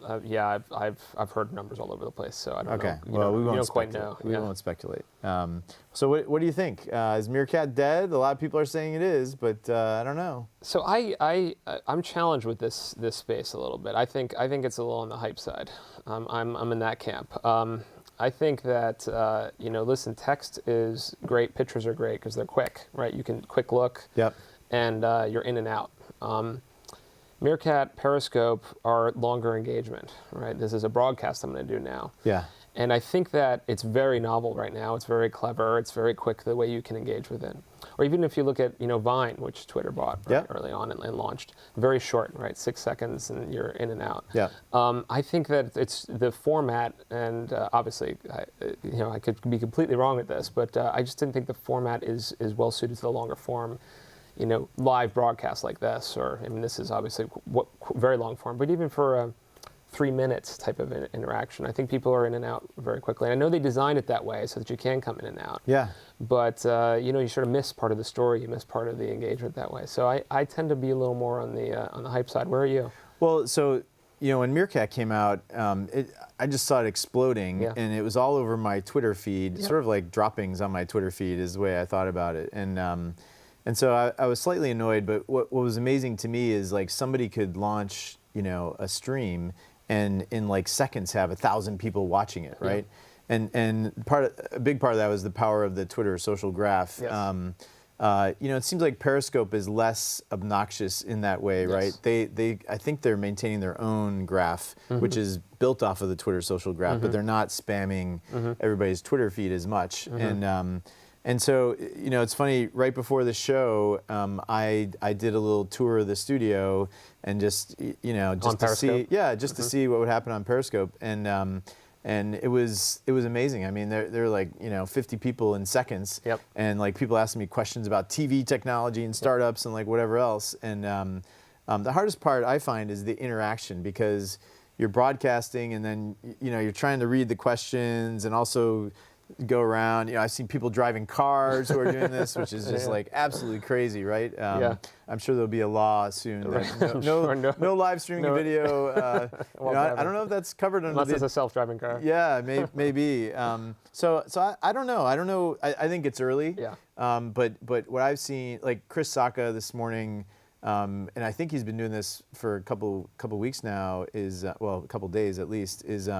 I've heard numbers all over the place, so I don't know. Okay, well, we won't quite know. We won't speculate. So what do you think? Is Meerkat dead? A lot of people are saying it is, but I don't know. So I'm challenged with this space a little bit. I think it's a little on the hype side. I'm in that camp. I think that listen, text is great, pictures are great because they're quick, right? You can quick look. Yep. And you're in and out. Meerkat, Periscope are longer engagement, right? This is a broadcast I'm going to do now. Yeah. And I think that it's very novel right now. It's very clever. It's very quick the way you can engage with it. Or even if you look at Vine, which Twitter bought early on and launched, very short, right? 6 seconds and you're in and out. Yeah. I think that it's the format, and obviously, I could be completely wrong with this, but I just didn't think the format is well suited to the longer form. Live broadcast like this, this is obviously very long form, but even for a 3 minutes type of interaction, I think people are in and out very quickly. And I know they designed it that way so that you can come in and out. Yeah. But, you sort of miss part of the story, you miss part of the engagement that way. So I tend to be a little more on the hype side. Where are you? Well, so, when Meerkat came out, I just saw it exploding, and it was all over my Twitter feed, sort of like droppings on my Twitter feed is the way I thought about it. And so I was slightly annoyed, but what was amazing to me is like somebody could launch, a stream and in like seconds have 1,000 people watching it, right? Yeah. And a big part of that was the power of the Twitter Social Graph. Yes. It seems like Periscope is less obnoxious in that way, right? I think they're maintaining their own graph, which is built off of the Twitter Social Graph, but they're not spamming everybody's Twitter feed as much. And so, it's funny, right before the show, I did a little tour of the studio and just to see, to see what would happen on Periscope. And and it was amazing. I mean, there were like 50 people in seconds, Yep. and like people asking me questions about TV technology and startups and like whatever else. And the hardest part I find is the interaction, because you're broadcasting and then you're trying to read the questions and also go around. I've seen people driving cars who are doing this, which is just like absolutely crazy, right? Yeah. I'm sure there'll be a law soon that no live streaming video. I don't know if that's covered under unless it's a self-driving car. Yeah, maybe. So I don't know. I think it's early. Yeah. But what I've seen, like Chris Sacca this morning, and I think he's been doing this for a couple weeks now, is a couple days at least, is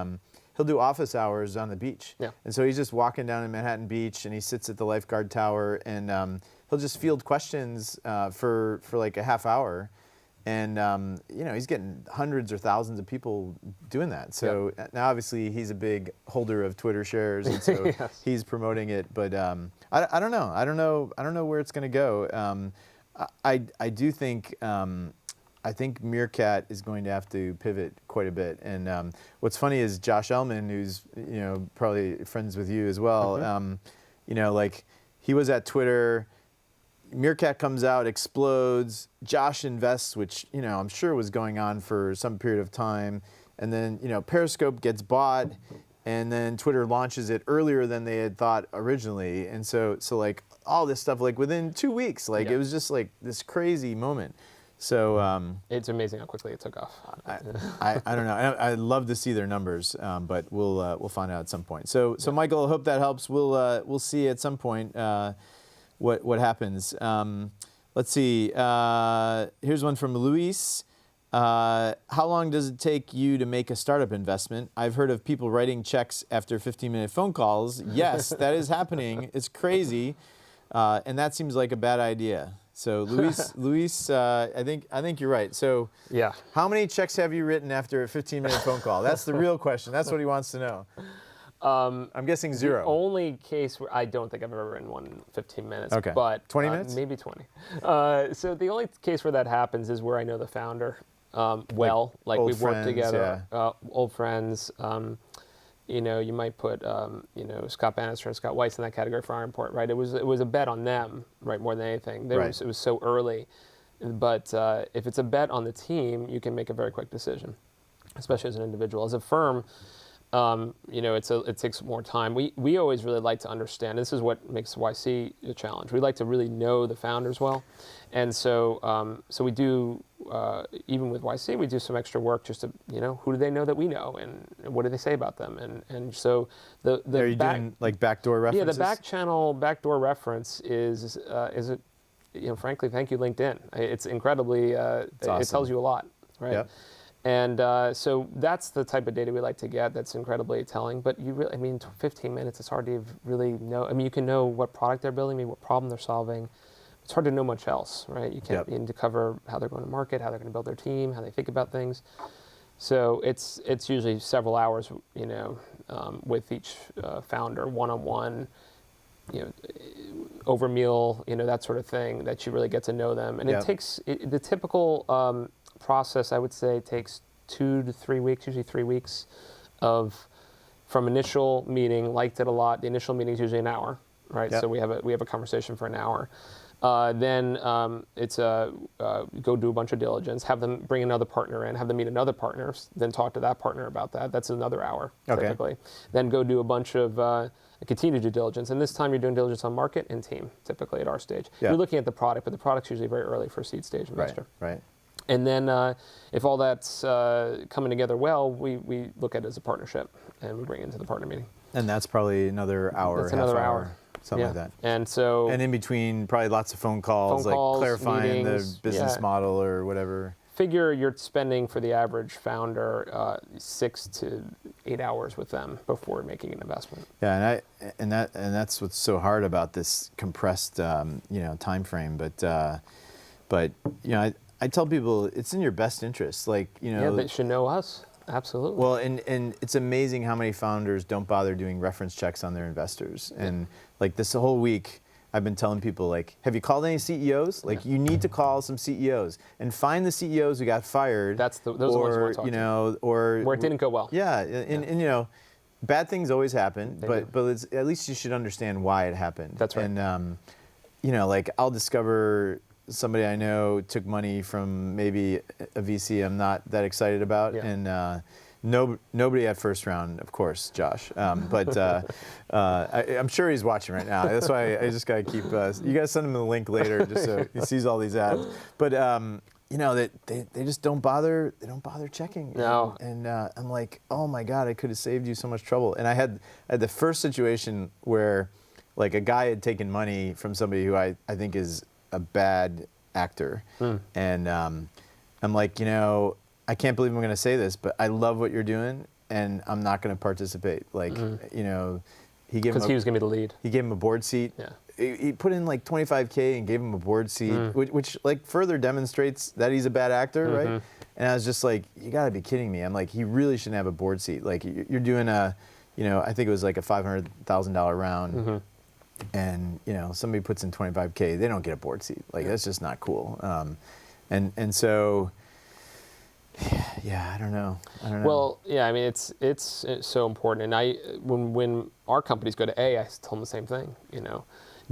he'll do office hours on the beach. Yeah. And so he's just walking down in Manhattan Beach, and he sits at the lifeguard tower, and he'll just field questions for like a half hour. And he's getting hundreds or thousands of people doing that. So now obviously he's a big holder of Twitter shares, and so Yes. he's promoting it. But I don't know. I don't know where it's going to go. I do think I think Meerkat is going to have to pivot quite a bit. And what's funny is Josh Ellman, who's probably friends with you as well. Like he was at Twitter. Meerkat comes out, explodes. Josh invests, which I'm sure was going on for some period of time. And then Periscope gets bought, and then Twitter launches it earlier than they had thought originally. And so like all this stuff, like within 2 weeks, like it was just like this crazy moment. So it's amazing how quickly it took off. I don't know. I'd love to see their numbers, but we'll find out at some point. So Michael, I hope that helps. We'll see at some point what happens. Let's see. Here's one from Luis. How long does it take you to make a startup investment? I've heard of people writing checks after 15-minute phone calls. Yes, that is happening. It's crazy, and that seems like a bad idea. So Luis, I think you're right. So Yeah. how many checks have you written after a 15-minute phone call? That's the real question. That's what he wants to know. I'm guessing zero. The only case where I don't think I've ever written one in 15 minutes. Okay. But 20 minutes? Maybe 20. So the only case where that happens is where I know the founder well, like old we've worked friends, together, old friends. You might put Scott Bannister and Scott Weiss in that category for Ironport, right? It was a bet on them, right, more than anything. It was so early. But if it's a bet on the team, you can make a very quick decision, especially as an individual. As a firm, it takes more time. We always really like to understand. This is what makes YC a challenge. We like to really know the founders well, and so we do. Even with YC, we do some extra work just to who do they know that we know, and what do they say about them, and so the Are you doing like backdoor references? Yeah, the backdoor reference is frankly, thank you LinkedIn. It's incredibly awesome. It tells you a lot, right? Yep. And so that's the type of data we like to get. That's incredibly telling. But 15 minutes, it's hard to really know. I mean, you can know what product they're building, maybe what problem they're solving. It's hard to know much else, right? You can't need to cover how they're going to market, how they're going to build their team, how they think about things. So it's usually several hours, with each founder, one-on-one, over meal, that sort of thing, that you really get to know them. And it takes the typical process, I would say, takes 2 to 3 weeks, usually 3 weeks, from initial meeting. Liked it a lot. The initial meeting is usually an hour, right? Yep. So we have a conversation for an hour. Then it's go do a bunch of diligence, have them bring another partner in, have them meet another partner, then talk to that partner about that. That's another hour, typically. Then go do a bunch of continue due diligence, and this time you're doing diligence on market and team, typically at our stage. You're looking at the product, but the product's usually very early for a seed stage investor. Right. And then if all that's coming together well, we look at it as a partnership, and we bring it into the partner meeting. And that's probably another hour. That's another hour. Something like that. And so. And in between, probably lots of phone calls, clarifying meetings, the business model or whatever. Figure you're spending for the average founder 6 to 8 hours with them before making an investment. Yeah, and that's what's so hard about this compressed time frame. But I tell people it's in your best interest. Yeah, they should know us. Absolutely. Well, and it's amazing how many founders don't bother doing reference checks on their investors. And this whole week, I've been telling people, have you called any CEOs? You need to call some CEOs and find the CEOs who got fired. Those are the ones we're talking or where it didn't go well. Yeah, and bad things always happen, They but at least you should understand why it happened. That's right. And like I'll discover somebody I know took money from maybe a VC I'm not that excited about, Yeah. and nobody at first round, of course, Josh. But I'm sure he's watching right now. That's why I just gotta keep. You guys send him the link later, just so he sees all these ads. But they just don't bother. They don't bother checking. No. And I'm like, oh my God, I could have saved you so much trouble. And I had the first situation where, like, a guy had taken money from somebody who I think is a bad actor, and I'm like, I can't believe I'm going to say this, but I love what you're doing, and I'm not going to participate. Like, he gave him Because he was going to be the lead. he gave him a board seat. Yeah. He put in like $25K and gave him a board seat, which like further demonstrates that he's a bad actor, right? And I was just like, you got to be kidding me. I'm like, he really shouldn't have a board seat. Like, you're doing I think it was like a $500,000 round. And somebody puts in $25K, they don't get a board seat. Like, that's just not cool. And so, yeah, I don't know. Well, yeah, I mean, it's so important. And when our companies go to A, I tell them the same thing.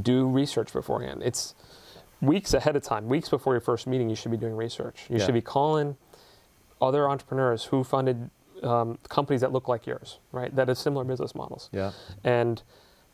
Do research beforehand. It's weeks ahead of time, weeks before your first meeting. You should be doing research. You should be calling other entrepreneurs who funded companies that look like yours, right? That have similar business models. Yeah. And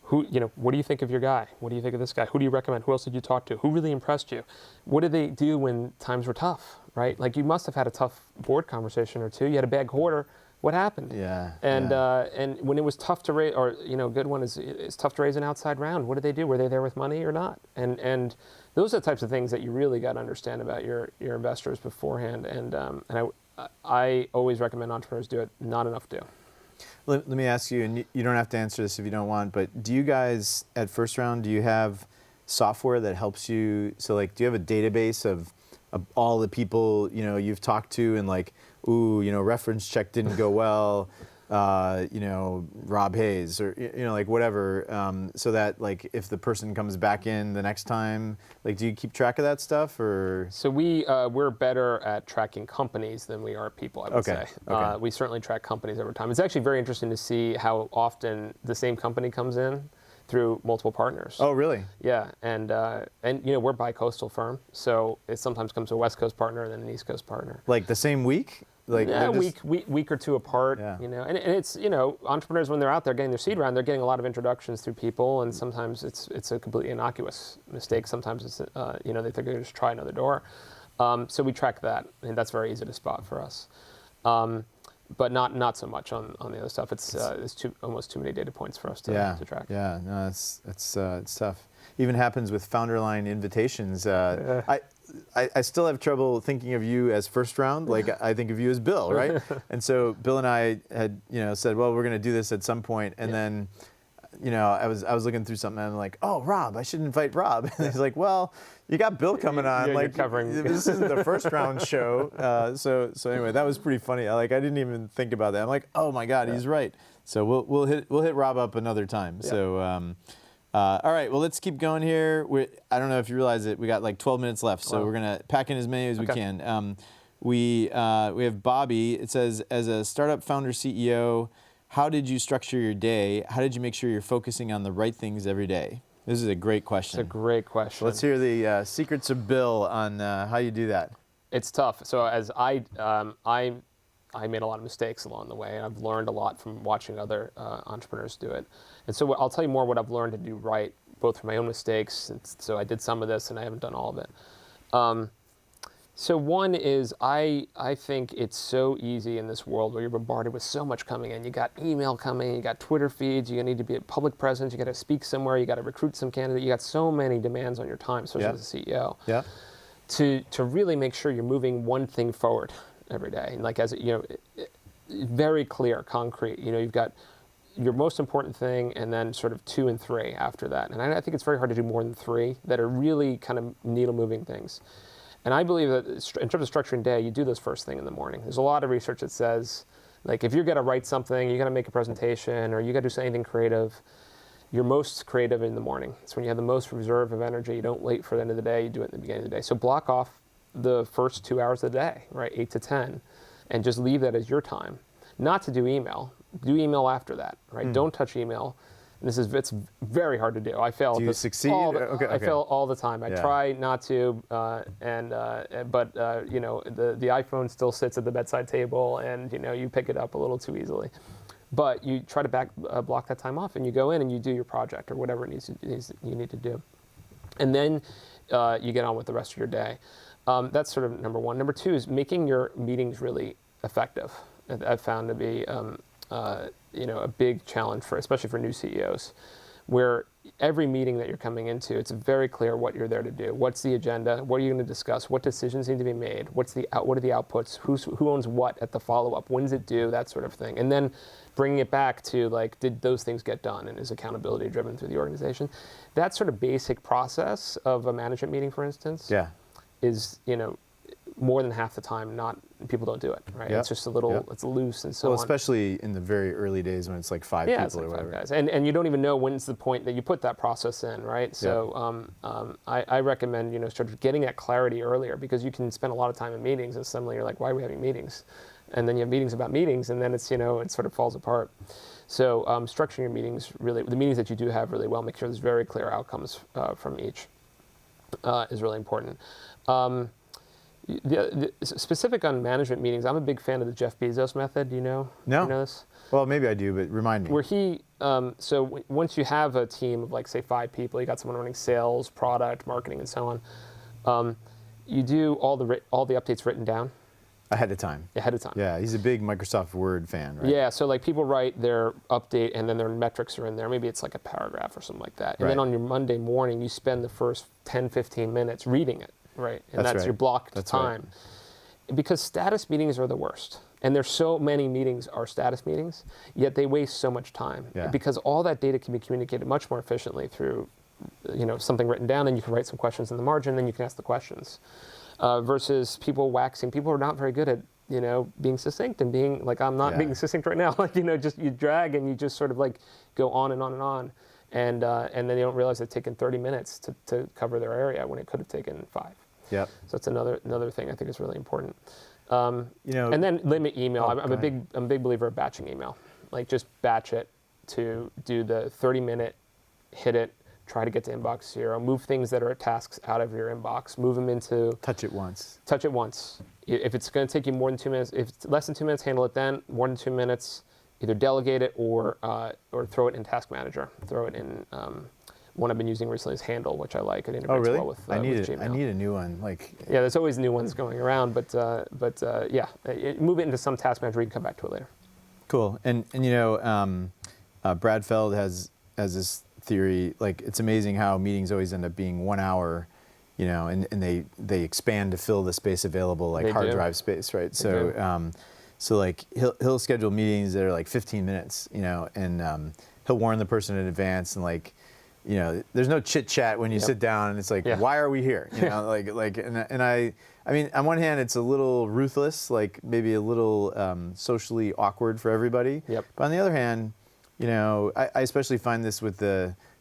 what do you think of your guy? What do you think of this guy? Who do you recommend? Who else did you talk to? Who really impressed you? What did they do when times were tough, right? Like, you must have had a tough board conversation or two. You had a bad quarter. What happened? Yeah. And and when it was tough to raise, or good one is it's tough to raise an outside round. What did they do? Were they there with money or not? And those are the types of things that you really got to understand about your investors beforehand. And I always recommend entrepreneurs do it. Not enough do. Let me ask you, and you don't have to answer this if you don't want, but do you guys at First Round, do you have software that helps you? So, like, do you have a database of all the people you've talked to, and like, reference check didn't go well, Rob Hayes, or like whatever, so that, like, if the person comes back in the next time, like, do you keep track of that stuff? Or so we're better at tracking companies than we are people, I would say. Okay. We certainly track companies over time. It's actually very interesting to see how often the same company comes in through multiple partners. Oh, really? Yeah, and we're a bi-coastal firm, so it sometimes comes to a West Coast partner and then an East Coast partner. Like the same week? Like, yeah, week or two apart. Yeah. And it's entrepreneurs, when they're out there getting their seed round, they're getting a lot of introductions through people, and sometimes it's a completely innocuous mistake. Sometimes it's they think they're going to just try another door. So we track that, and that's very easy to spot for us. But not so much on the other stuff. It's almost too many data points for us to track. Yeah, no, it's tough. Even happens with Founderline invitations. I still have trouble thinking of you as First Round. Like, I think of you as Bill, right? And so Bill and I had said, well, we're going to do this at some point, and then I was looking through something and I'm like, oh, Rob, I should invite Rob. And he's like, well, you got Bill coming on. You're like, covering. This isn't the First Round show. So anyway, that was pretty funny. I didn't even think about that. I'm like, oh my God, he's right. So we'll hit Rob up another time. Yeah. So all right, well, let's keep going here. I don't know if you realize it. We got like 12 minutes left, so we're gonna pack in as many as we can. We have Bobby. It says, as a startup founder CEO, how did you structure your day? How did you make sure you're focusing on the right things every day? This is a great question. It's a great question. Let's hear the secrets of Bill on how you do that. It's tough. So as I made a lot of mistakes along the way, and I've learned a lot from watching other entrepreneurs do it. And so I'll tell you more what I've learned to do right, both from my own mistakes. And so I did some of this, and I haven't done all of it. So one is I think it's so easy in this world where you're bombarded with so much coming in. You got email coming, you got Twitter feeds, you need to be a public presence, you got to speak somewhere, you got to recruit some candidate. You got so many demands on your time, especially as a CEO. Yeah. To really make sure you're moving one thing forward every day, and like very clear, concrete. You've got your most important thing, and then sort of 2 and 3 after that. And I think it's very hard to do more than 3 that are really kind of needle-moving things. And I believe that in terms of structuring day, you do this first thing in the morning. There's a lot of research that says, like, if you're going to write something, you're going to make a presentation, or you got to do anything creative, you're most creative in the morning. It's when you have the most reserve of energy. You don't wait for the end of the day. You do it in the beginning of the day. So block off the first 2 hours of the day, right, 8 to 10, and just leave that as your time. Not to do email. do email after that, right? Don't touch email. And it's very hard to do. I fail. Do you succeed? I fail all the time. I Yeah. try not to, but you know, the iPhone still sits at the bedside table, and you know, you pick it up a little too easily. But you try to block that time off, and you go in and you do your project or whatever you need to do, and then you get on with the rest of your day. That's sort of number one. Number two is making your meetings really effective. I've found to be you know, a big challenge especially for new CEOs, where every meeting that you're coming into, it's very clear what you're there to do. What's the agenda? What are you going to discuss? What decisions need to be made? What are the outputs? Who owns what at the follow-up? When's it due? That sort of thing. And then bringing it back to like, did those things get done? And is accountability driven through the organization? That sort of basic process of a management meeting, for instance, Yeah. is, you know, more than half the time people don't do it, right? Yep. It's just a little, Yep. it's loose and so Well, on. especially in the very early days when it's like five Yeah, people it's like or five whatever. guys. And you don't even know when's the point that you put that process in, right? So I recommend, you know, sort of getting that clarity earlier, because you can spend a lot of time in meetings and suddenly you're like, why are we having meetings? And then you have meetings about meetings, and then it's, you know, it sort of falls apart. So structuring your meetings really, the meetings that you do have really well, make sure there's very clear outcomes from each is really important. The specific on management meetings, I'm a big fan of the Jeff Bezos method. Do you know? No. You know this? Well, maybe I do, but remind me. Where he, once you have a team of like say 5 people, you got someone running sales, product, marketing, and so on. You do all the updates written down Ahead of time. Yeah, he's a big Microsoft Word fan, right? Yeah, so like people write their update and then their metrics are in there. Maybe it's like a paragraph or something like that. And then Right. on your Monday morning, you spend the first 10, 15 minutes reading it, right? And that's right. your blocked That's time. Because status meetings are the worst. And there's so many meetings are status meetings, yet they waste so much time. Yeah. Because all that data can be communicated much more efficiently through, you know, something written down, and you can write some questions in the margin, then you can ask the questions. Versus people are not very good at, you know, being succinct and being like, I'm not Yeah. being succinct right now. Like, you know, just you drag and you just sort of like go on and on and on. And then they don't realize it's taken 30 minutes to cover their area when it could have taken 5. Yep. So that's another thing I think is really important. You know, And then limit email. Oh, I'm go a big believer of batching email. Like just batch it to do the 30-minute, hit it, try to get to inbox 0, move things that are tasks out of your inbox, move them into touch it once. touch it once. If it's going to take you more than 2 minutes, if it's less than 2 minutes, handle it then. More than 2 minutes, either delegate it or throw it in Task Manager. Throw it in. One I've been using recently is Handle, which I like. It integrates Oh, really? well with I need Gmail. I need a new one. Like, Yeah, there's always new ones going around, but yeah, move it into some Task Manager. You can come back to it later. cool. And you know, Brad Feld has this theory. Like, it's amazing how meetings always end up being 1 hour. You know, and they expand to fill the space available, like They hard do. drive space, right? They So do. so like he'll schedule meetings that are like 15 minutes, you know, and he'll warn the person in advance, and like, you know, there's no chit chat when you Yep. sit down, and it's like, Yeah. why are we here? You know, and I mean, on one hand, it's a little ruthless, like maybe a little socially awkward for everybody. Yep. But on the other hand, you know, I especially find this with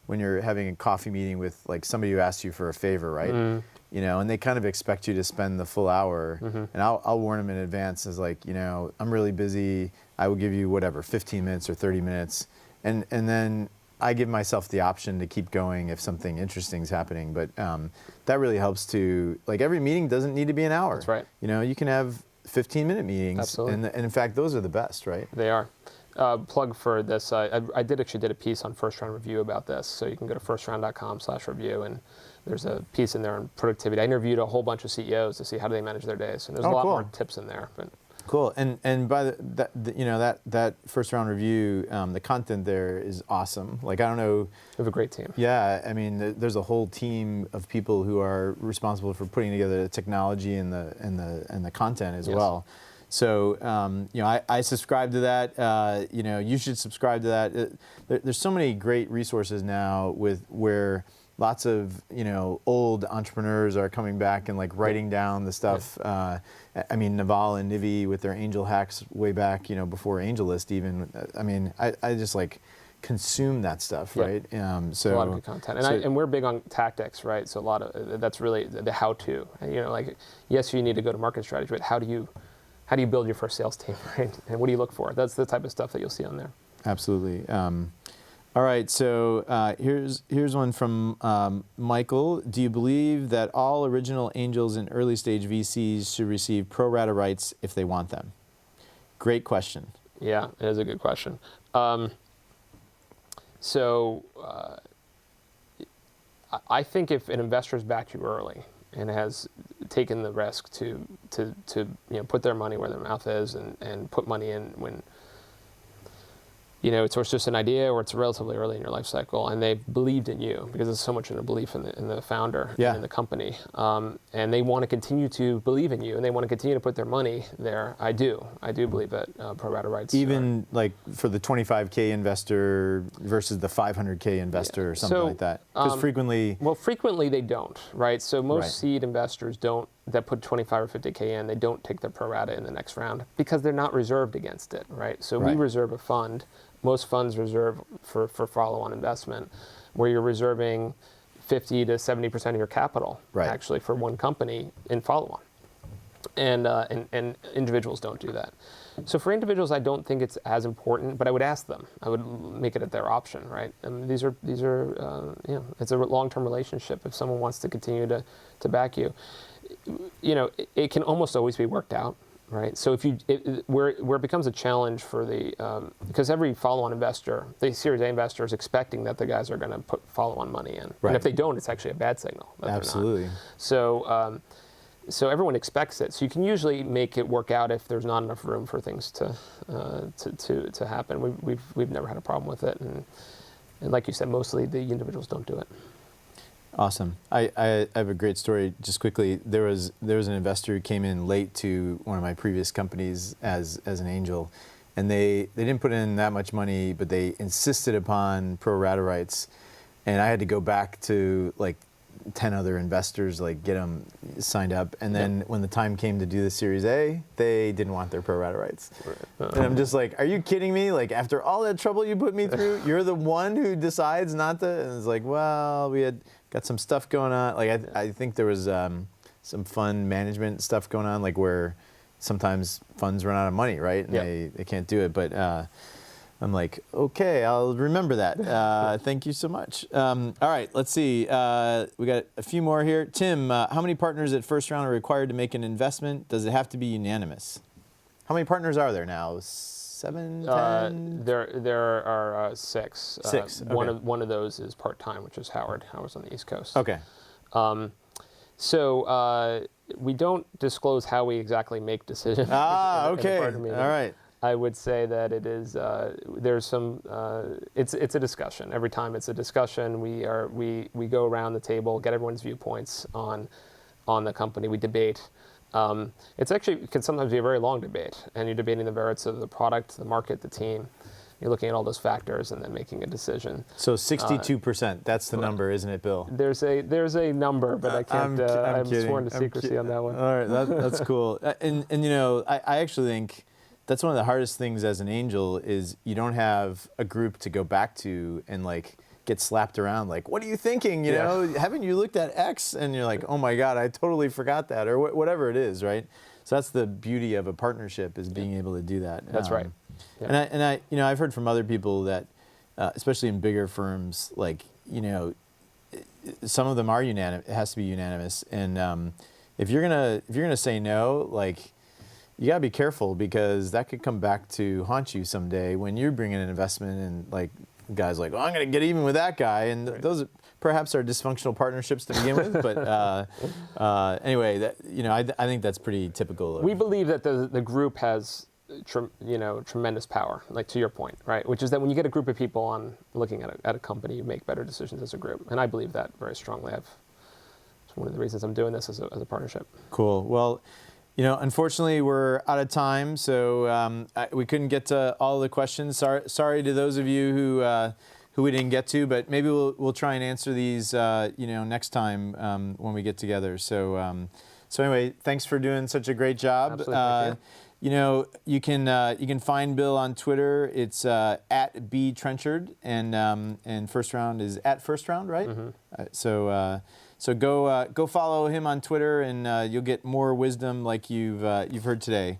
when you're having a coffee meeting with like somebody who asks you for a favor, right? You know, and they kind of expect you to spend the full hour, and I'll warn them in advance as like, you know, I'm really busy. I will give you whatever, 15 minutes or 30 minutes, and then I give myself the option to keep going if something interesting is happening. But that really helps to, like, every meeting doesn't need to be an hour. That's right. You know, you can have 15-minute meetings, Absolutely. and in fact, those are the best, right? They are. Plug for this. I actually did a piece on First Round Review about this. So you can go to firstround.com/review, and there's a piece in there on productivity. I interviewed a whole bunch of CEOs to see how do they manage their days, and there's a lot cool. more tips in there. But Cool. And by you know, that first round review, the content there is awesome. Like, I don't know. we have a great team. Yeah, I mean, there's a whole team of people who are responsible for putting together the technology and the content as Yes. well. So, you know, I subscribe to that. You know, you should subscribe to that. There's so many great resources now where lots of, you know, old entrepreneurs are coming back and like writing down the stuff. I mean, Naval and Nivi with their Angel Hacks way back, you know, before AngelList even. I mean, I just like consume that stuff, Yeah. right? A lot of good content, and we're big on tactics, right? So a lot of that's really the how-to. You know, like, yes, you need to go to market strategy, but how do you how do you build your first sales team, right? And what do you look for? That's the type of stuff that you'll see on there. Absolutely. All right, so here's one from Michael. Do you believe that all original angels and early stage VCs should receive pro rata rights if they want them? Great question. Yeah, it is a good question. I think if an investor's backed you early and has taken the risk to put their money where their mouth is and put money in when it's just an idea or it's relatively early in your life cycle, and they've believed in you because there's so much in a belief in the founder and in the company, and they want to continue to believe in you and they want to continue to put their money there. I do believe that pro rata rights. Even like for the 25K investor versus the 500K investor or something like that, because frequently they don't, right? So most seed investors don't, that put 25 or 50K in, they don't take their pro rata in the next round because they're not reserved against it, right? So we reserve a fund. Most funds reserve for follow-on investment, where you're reserving 50 to 70% of your capital, actually, for one company in follow-on. And individuals don't do that. So for individuals, I don't think it's as important, but I would ask them. I would make it at their option, right? And these are it's a long-term relationship. If someone wants to continue to back you, it can almost always be worked out. Right, so where it becomes a challenge for because every follow-on investor, the Series A investor, is expecting that the guys are going to put follow-on money in, and if they don't, it's actually a bad signal. Absolutely. So everyone expects it. So you can usually make it work out if there's not enough room for things to happen. We've never had a problem with it, and like you said, mostly the individuals don't do it. Awesome. I have a great story. Just quickly, there was an investor who came in late to one of my previous companies as an angel, and they didn't put in that much money, but they insisted upon pro rata rights, and I had to go back to like 10 other investors, like get them signed up, and then when the time came to do the Series A, they didn't want their pro rata rights. And I'm just like, are you kidding me? Like after all that trouble you put me through, you're the one who decides not to? And it's like, well, we had got some stuff going on. Like I think there was some fund management stuff going on, like where sometimes funds run out of money, right? And they can't do it. But I'm like, okay, I'll remember that. Thank you so much. All right, let's see. We got a few more here. Tim, how many partners at first round are required to make an investment? Does it have to be unanimous? How many partners are there now? 7, 10? There are 6. 6. Okay. One of those is part-time, which is Howard. Howard's on the East Coast. Okay. So we don't disclose how we exactly make decisions. Okay. All right. I would say that it is. There's some. It's a discussion. Every time it's a discussion, we go around the table, get everyone's viewpoints on the company. We debate. It's actually can sometimes be a very long debate, and you're debating the merits of the product, the market, the team. You're looking at all those factors and then making a decision. So 62%, that's the number, isn't it, Bill? There's a number, but I can't. I'm sworn to secrecy on that one. All right, that's cool. And I actually think that's one of the hardest things as an angel is you don't have a group to go back to and like get slapped around like, what are you thinking? You know, haven't you looked at X? And you're like, oh my God, I totally forgot that, or whatever it is, right? So that's the beauty of a partnership is being able to do that. That's right. Yeah. And I I've heard from other people that, especially in bigger firms, like some of them are unanimous. It has to be unanimous. And if you're gonna say no, like you gotta be careful because that could come back to haunt you someday when you're bringing an investment and like guys like, well, I'm gonna get even with that guy, and those perhaps are dysfunctional partnerships to begin with. But anyway, that I think that's pretty typical. We believe that the group has tremendous power, like to your point, right? Which is that when you get a group of people on looking at a company, you make better decisions as a group, and I believe that very strongly. It's one of the reasons I'm doing this as a partnership. Cool. Well, unfortunately, we're out of time, so we couldn't get to all the questions. Sorry to those of you who we didn't get to, but maybe we'll try and answer these, next time when we get together. So anyway, thanks for doing such a great job. Absolutely. Thank you. You can find Bill on Twitter. It's at @btrenchard, and First Round is @FirstRound, right? Mm-hmm. So go follow him on Twitter, and you'll get more wisdom like you've heard today.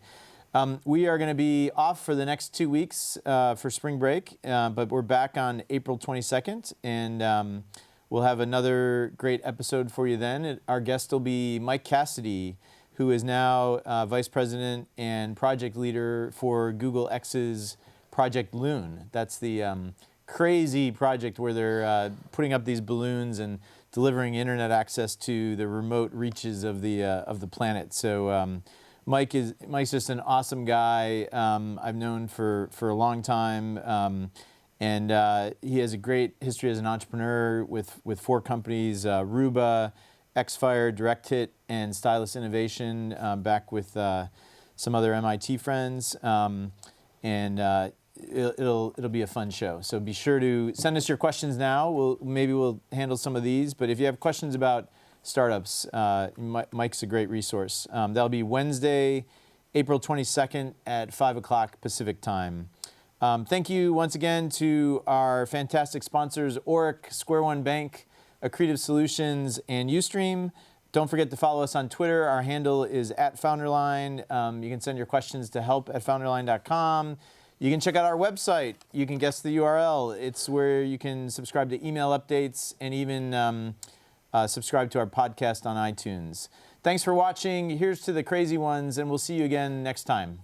We are going to be off for the next 2 weeks for spring break, but we're back on April 22nd, and we'll have another great episode for you then. Our guest will be Mike Cassidy, who is now Vice President and Project Leader for Google X's Project Loon. That's the crazy project where they're putting up these balloons and delivering internet access to the remote reaches of the planet. So Mike's just an awesome guy. I've known for a long time, and he has a great history as an entrepreneur with 4 companies: Ruba, Xfire, DirectHit, and Stylus Innovation. Back with some other MIT friends, and it'll be a fun show. So be sure to send us your questions now. Maybe we'll handle some of these. But if you have questions about startups, Mike's a great resource. That'll be Wednesday, April 22nd at 5 o'clock Pacific time. Thank you once again to our fantastic sponsors, Oric, Square One Bank, Accretive Solutions, and Ustream. Don't forget to follow us on Twitter. Our handle is @Founderline. You can send your questions to help@founderline.com. You can check out our website. You can guess the URL. It's where you can subscribe to email updates and even subscribe to our podcast on iTunes. Thanks for watching. Here's to the crazy ones, and we'll see you again next time.